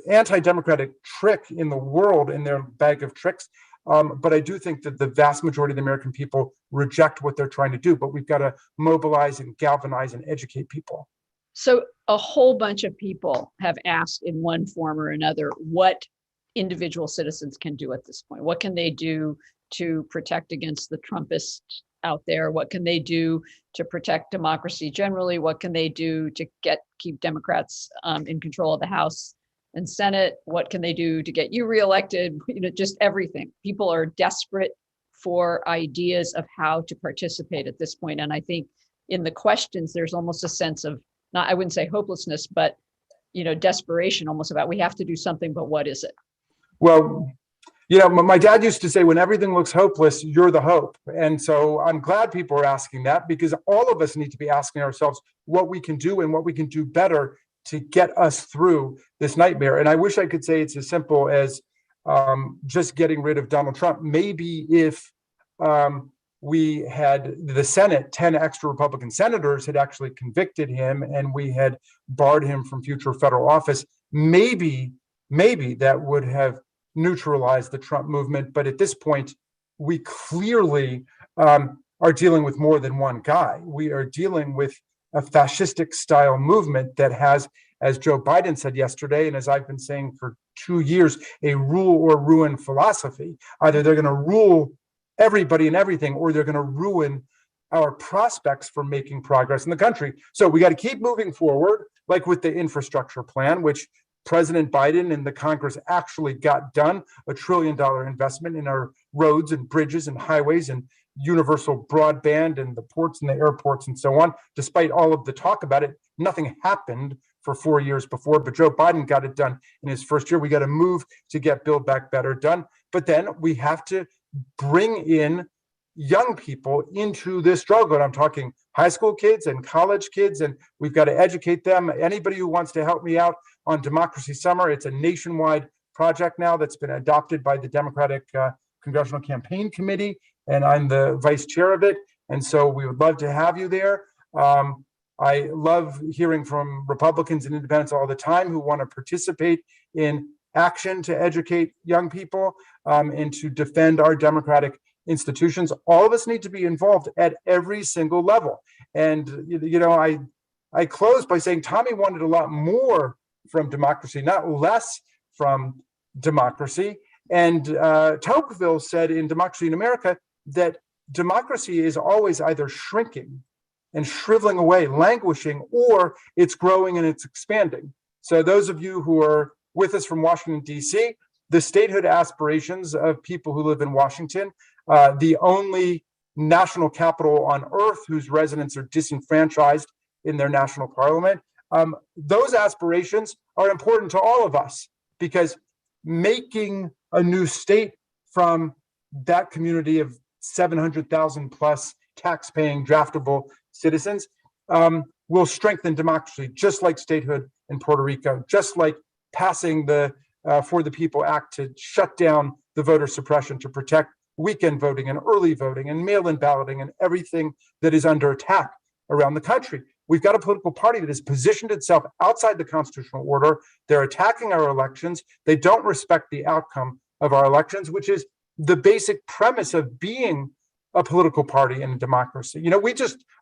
anti-democratic trick in the world in their bag of tricks. But I do think that the vast majority of the American people reject what they're trying to do. But we've got to mobilize and galvanize and educate people. So a whole bunch of people have asked in one form or another what individual citizens can do at this point. What can they do to protect against the Trumpists out there? What can they do to protect democracy generally? What can they do to keep Democrats in control of the House and Senate? What can they do to get you reelected? Just everything. People are desperate for ideas of how to participate at this point. And I think in the questions, there's almost a sense of, I wouldn't say hopelessness, but desperation almost about, we have to do something, but what is it? Well, my dad used to say, when everything looks hopeless, you're the hope. And so I'm glad people are asking that, because all of us need to be asking ourselves what we can do and what we can do better to get us through this nightmare. And I wish I could say it's as simple as just getting rid of Donald Trump. Maybe if we had the Senate, 10 extra Republican senators had actually convicted him and we had barred him from future federal office, maybe that would have neutralized the Trump movement. But at this point, we clearly are dealing with more than one guy. We are dealing with a fascistic style movement that has, as Joe Biden said yesterday, and as I've been saying for 2 years, a rule or ruin philosophy. Either they're going to rule everybody and everything, or they're going to ruin our prospects for making progress in the country. So we got to keep moving forward, like with the infrastructure plan, which President Biden and the Congress actually got done, $1 trillion investment in our roads and bridges and highways and universal broadband and the ports and the airports and so on. Despite all of the talk about it, nothing happened for 4 years before, but Joe Biden got it done in his first year. We got to move to get Build Back Better done. But then we have to bring in young people into this struggle. And I'm talking high school kids and college kids, and we've got to educate them. Anybody who wants to help me out on Democracy Summer, it's a nationwide project now that's been adopted by the Democratic Congressional Campaign Committee, and I'm the vice chair of it. And so we would love to have you there. I love hearing from Republicans and independents all the time who want to participate in action to educate young people and to defend our democratic institutions. All of us need to be involved at every single level. And, I close by saying Tommy wanted a lot more from democracy, not less from democracy. And Tocqueville said in Democracy in America that democracy is always either shrinking and shriveling away, languishing, or it's growing and it's expanding. So those of you who are with us from Washington, D.C., the statehood aspirations of people who live in Washington, the only national capital on earth whose residents are disenfranchised in their national parliament, those aspirations are important to all of us, because making a new state from that community of 700,000 plus tax-paying draftable citizens will strengthen democracy, just like statehood in Puerto Rico, just like passing the For the People Act to shut down the voter suppression, to protect weekend voting and early voting and mail-in balloting and everything that is under attack around the country. We've got a political party that has positioned itself outside the constitutional order. They're attacking our elections. They don't respect the outcome of our elections, which is the basic premise of being a political party in a democracy.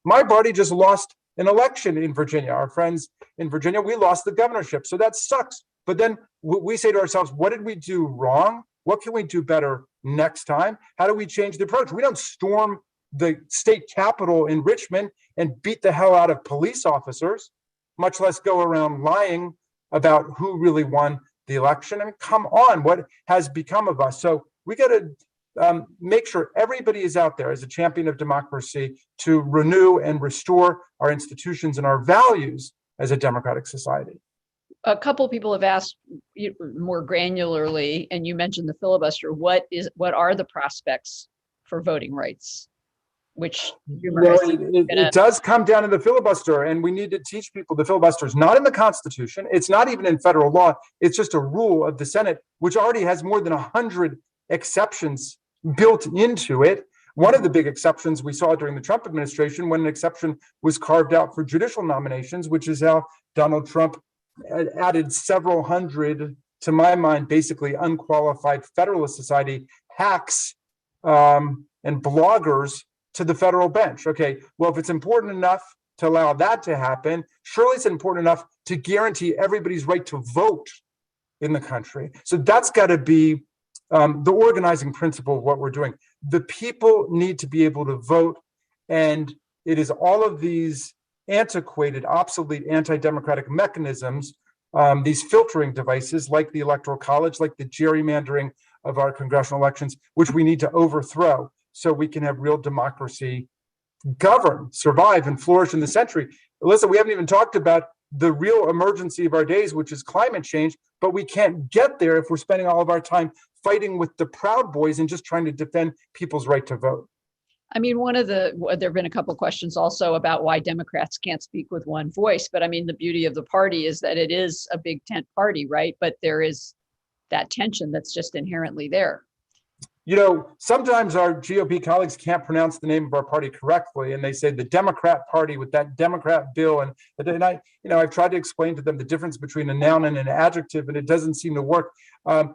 My party just lost an election in Virginia. Our friends in Virginia, we lost the governorship. So that sucks. But then we say to ourselves, what did we do wrong? What can we do better next time? How do we change the approach? We don't storm the state capitol in Richmond and beat the hell out of police officers, much less go around lying about who really won the election. I mean, come on, what has become of us? So we got to make sure everybody is out there as a champion of democracy to renew and restore our institutions and our values as a democratic society. A couple of people have asked more granularly, and you mentioned the filibuster. What are the prospects for voting rights? Which it does come down to the filibuster, and we need to teach people the filibuster is not in the Constitution. It's not even in federal law. It's just a rule of the Senate, which already has more than 100 exceptions built into it. One of the big exceptions we saw during the Trump administration, when an exception was carved out for judicial nominations, which is how Donald Trump added several hundred, to my mind, basically unqualified Federalist Society hacks and bloggers to the federal bench. Okay, well, if it's important enough to allow that to happen, surely it's important enough to guarantee everybody's right to vote in the country. So that's got to be the organizing principle of what we're doing. The people need to be able to vote, and it is all of these antiquated, obsolete, anti-democratic mechanisms, these filtering devices like the Electoral College, like the gerrymandering of our congressional elections, which we need to overthrow so we can have real democracy govern, survive, and flourish in the century. Listen, we haven't even talked about the real emergency of our days, which is climate change, but we can't get there if we're spending all of our time fighting with the Proud Boys and just trying to defend people's right to vote. I mean, there have been a couple of questions also about why Democrats can't speak with one voice. But I mean, the beauty of the party is that it is a big tent party, right? But there is that tension that's just inherently there. You know, sometimes our GOP colleagues can't pronounce the name of our party correctly, and they say the Democrat Party with that Democrat bill. And I've tried to explain to them the difference between a noun and an adjective, and it doesn't seem to work.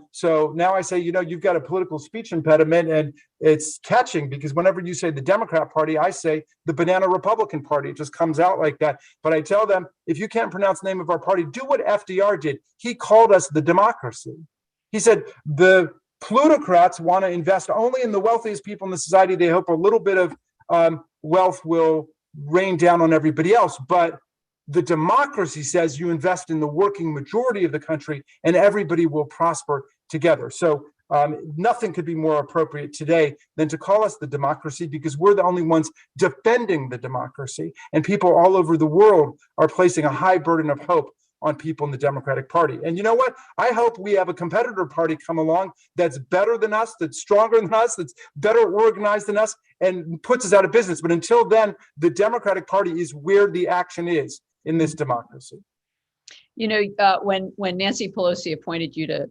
So now I say, you've got a political speech impediment, and it's catching because whenever you say the Democrat Party, I say the Banana Republican Party. It just comes out like that. But I tell them, if you can't pronounce the name of our party, do what FDR did. He called us the democracy. He said the plutocrats want to invest only in the wealthiest people in the society. They hope a little bit of wealth will rain down on everybody else. But the democracy says you invest in the working majority of the country and everybody will prosper together. So nothing could be more appropriate today than to call us the democracy, because we're the only ones defending the democracy. And people all over the world are placing a high burden of hope on people in the Democratic Party. And you know what? I hope we have a competitor party come along that's better than us, that's stronger than us, that's better organized than us, and puts us out of business. But until then, the Democratic Party is where the action is in this democracy. When Nancy Pelosi appointed you to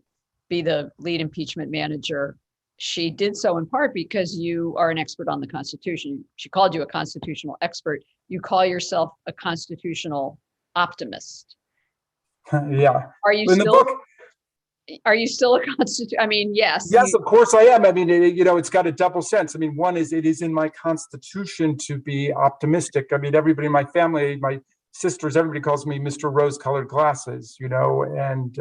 be the lead impeachment manager, she did so in part because you are an expert on the Constitution. She called you a constitutional expert. You call yourself a constitutional optimist. Yeah. Are you still a constitution? I mean, yes. Yes, of course I am. I mean, it's got a double sense. I mean, one is it is in my constitution to be optimistic. I mean, everybody in my family, my sisters, everybody calls me Mr. Rose-colored glasses, and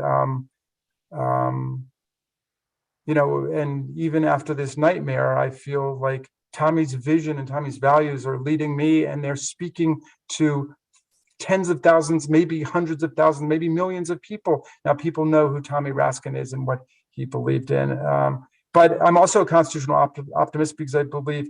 and even after this nightmare, I feel like Tommy's vision and Tommy's values are leading me, and they're speaking to tens of thousands, maybe hundreds of thousands, maybe millions of people. Now people know who Tommy Raskin is and what he believed in. But I'm also a constitutional optimist because I believe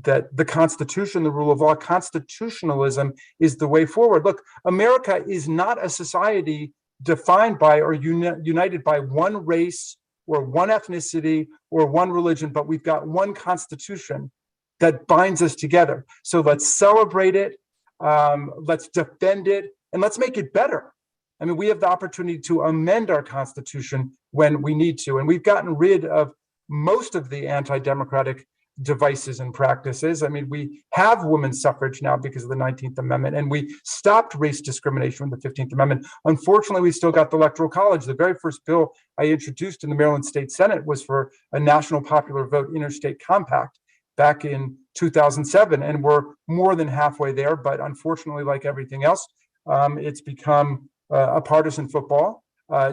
that the Constitution, the rule of law, constitutionalism is the way forward. Look, America is not a society defined by or united by one race or one ethnicity or one religion, but we've got one Constitution that binds us together. So let's celebrate it. Let's defend it, and let's make it better. I mean, we have the opportunity to amend our Constitution when we need to, and we've gotten rid of most of the anti-democratic devices and practices. I mean, we have women's suffrage now because of the 19th Amendment, and we stopped race discrimination with the 15th Amendment. Unfortunately, we still got the Electoral College. The very first bill I introduced in the Maryland State Senate was for a national popular vote interstate compact back in 2007, and we're more than halfway there. But unfortunately, like everything else, it's become a partisan football.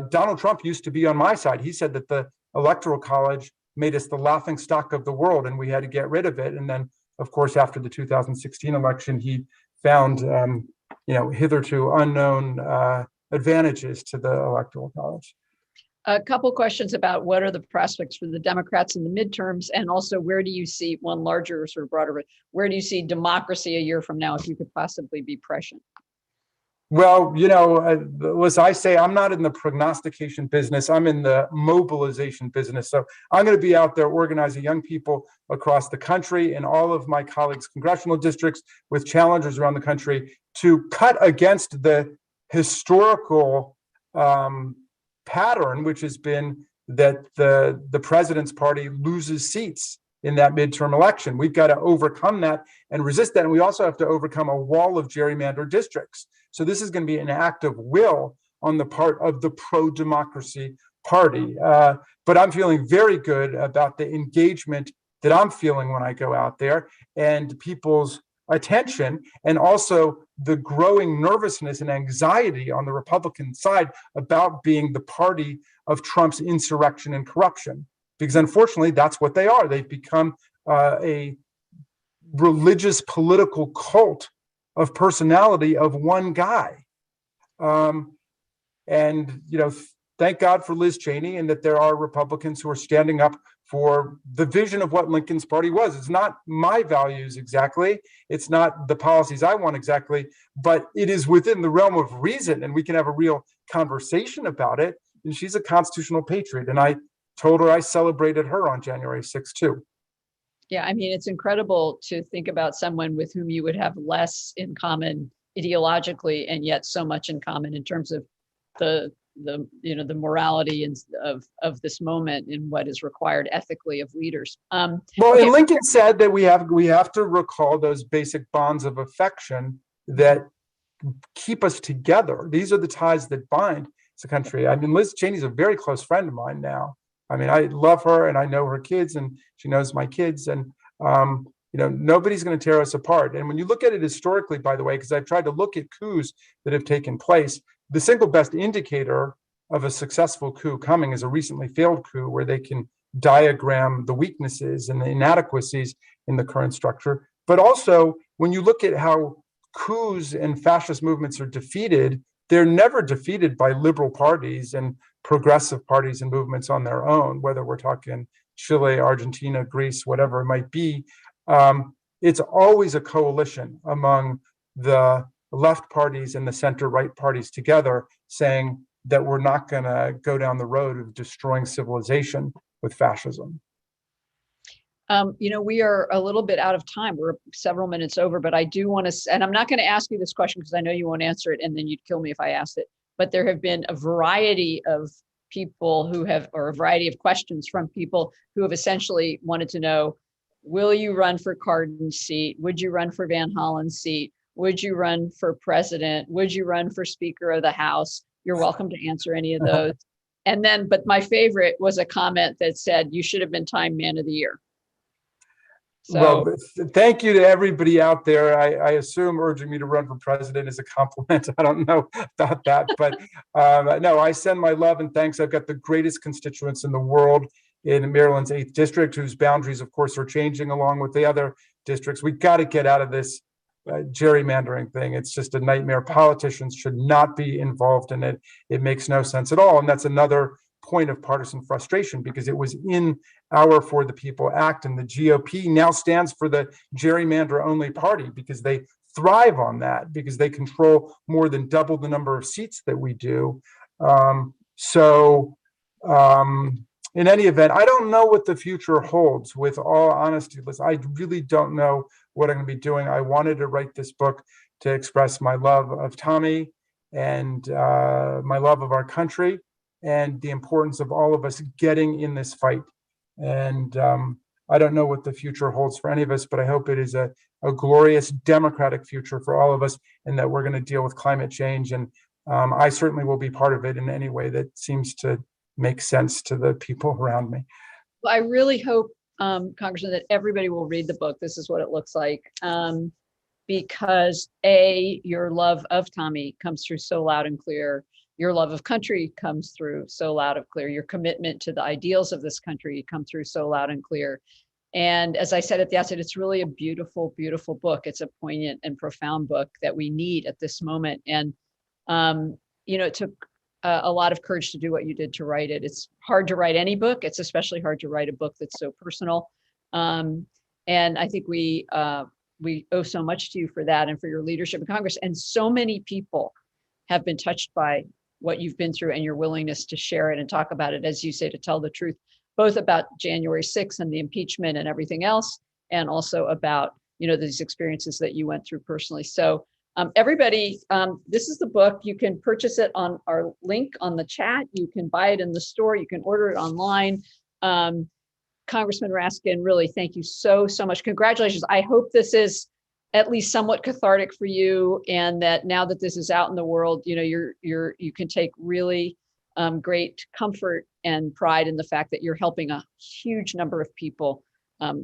Donald Trump used to be on my side. He said that the Electoral College made us the laughing stock of the world, and we had to get rid of it. And then, of course, after the 2016 election, he found, hitherto unknown advantages to the Electoral College. A couple questions about what are the prospects for the Democrats in the midterms, and also where do you see one larger, sort of broader, where do you see democracy a year from now if you could possibly be prescient? Well, as I say, I'm not in the prognostication business. I'm in the mobilization business. So I'm going to be out there organizing young people across the country in all of my colleagues' congressional districts with challengers around the country to cut against the historical pattern, which has been that the president's party loses seats in that midterm election. We've got to overcome that and resist that. And we also have to overcome a wall of gerrymandered districts. So this is going to be an act of will on the part of the pro-democracy party. But I'm feeling very good about the engagement that I'm feeling when I go out there, and people's attention, and also the growing nervousness and anxiety on the Republican side about being the party of Trump's insurrection and corruption. Because unfortunately, that's what they are. They've become a religious political cult of personality of one guy. Thank God for Liz Cheney, and that there are Republicans who are standing up for the vision of what Lincoln's party was. It's not my values exactly. It's not the policies I want exactly, but it is within the realm of reason, and we can have a real conversation about it. And she's a constitutional patriot. And I told her I celebrated her on January 6th too. Yeah, I mean, it's incredible to think about someone with whom you would have less in common ideologically, and yet so much in common in terms of the morality of this moment and what is required ethically of leaders. And Lincoln said that we have to recall those basic bonds of affection that keep us together. These are the ties that bind the country. I mean, Liz Cheney's a very close friend of mine now. I mean, I love her, and I know her kids, and she knows my kids, and nobody's going to tear us apart. And when you look at it historically, by the way, because I've tried to look at coups that have taken place, the single best indicator of a successful coup coming is a recently failed coup, where they can diagram the weaknesses and the inadequacies in the current structure. But also, when you look at how coups and fascist movements are defeated, they're never defeated by liberal parties and progressive parties and movements on their own, whether we're talking Chile, Argentina, Greece, whatever it might be. It's always a coalition among the left parties and the center-right parties together, saying that we're not going to go down the road of destroying civilization with fascism. We are a little bit out of time. We're several minutes over, but I do want to, and I'm not going to ask you this question because I know you won't answer it, and then you'd kill me if I asked it. But there have been a variety of people or a variety of questions from people who have essentially wanted to know, will you run for Cardin's seat? Would you run for Van Hollen's seat? Would you run for president? Would you run for Speaker of the House? You're welcome to answer any of those. And then, but my favorite was a comment that said, you should have been Time Man of the Year. So, well, thank you to everybody out there. I assume urging me to run for president is a compliment. I don't know about that, but no, I send my love and thanks. I've got the greatest constituents in the world in Maryland's 8th district, whose boundaries, of course, are changing along with the other districts. We've got to get out of this gerrymandering thing. It's just a nightmare. Politicians should not be involved in it. It makes no sense at all. And that's another point of partisan frustration, because it was in our For the People Act, and the GOP now stands for the gerrymander only party because they thrive on that, because they control more than double the number of seats that we do. In any event, I don't know what the future holds, with all honesty, Liz. I really don't know what I'm going to be doing. I wanted to write this book to express my love of Tommy and my love of our country, and the importance of all of us getting in this fight. And I don't know what the future holds for any of us, but I hope it is a glorious democratic future for all of us, and that we're going to deal with climate change. And I certainly will be part of it in any way that seems to make sense to the people around me. Well, I really hope, Congressman, that everybody will read the book. This is what it looks like. Because your love of Tommy comes through so loud and clear. your love of country comes through so loud and clear. Your commitment to the ideals of this country come through so loud and clear. And as I said at the outset, it's really a beautiful, beautiful book. It's a poignant and profound book that we need at this moment. And, it took a lot of courage to do what you did to write it. It's hard to write any book. It's especially hard to write a book that's so personal. And I think we owe so much to you for that and for your leadership in Congress. And so many people have been touched by what you've been through and your willingness to share it and talk about it, as you say, to tell the truth, both about January 6th and the impeachment and everything else, and also about, these experiences that you went through personally. So everybody, this is the book. You can purchase it on our link on the chat. You can buy it in the store. You can order it online. Congressman Raskin, really, thank you so, so much. Congratulations. I hope this is at least somewhat cathartic for you, and that now that this is out in the world, you can take really great comfort and pride in the fact that you're helping a huge number of people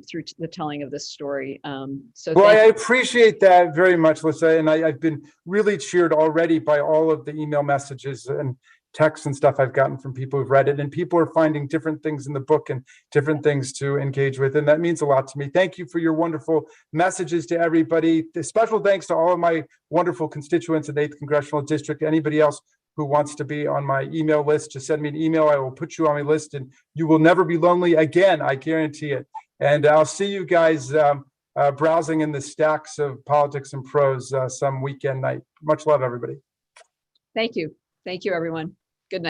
through the telling of this story. Well, I appreciate that very much, Lisa, and I've been really cheered already by all of the email messages and texts and stuff I've gotten from people who've read it, and people are finding different things in the book and different things to engage with, and that means a lot to me. Thank you for your wonderful messages to everybody. Special thanks to all of my wonderful constituents in the 8th Congressional District. Anybody else who wants to be on my email list, just send me an email. I will put you on my list, and you will never be lonely again. I guarantee it. And I'll see you guys browsing in the stacks of politics and prose some weekend night. Much love, everybody. Thank you. Thank you, everyone.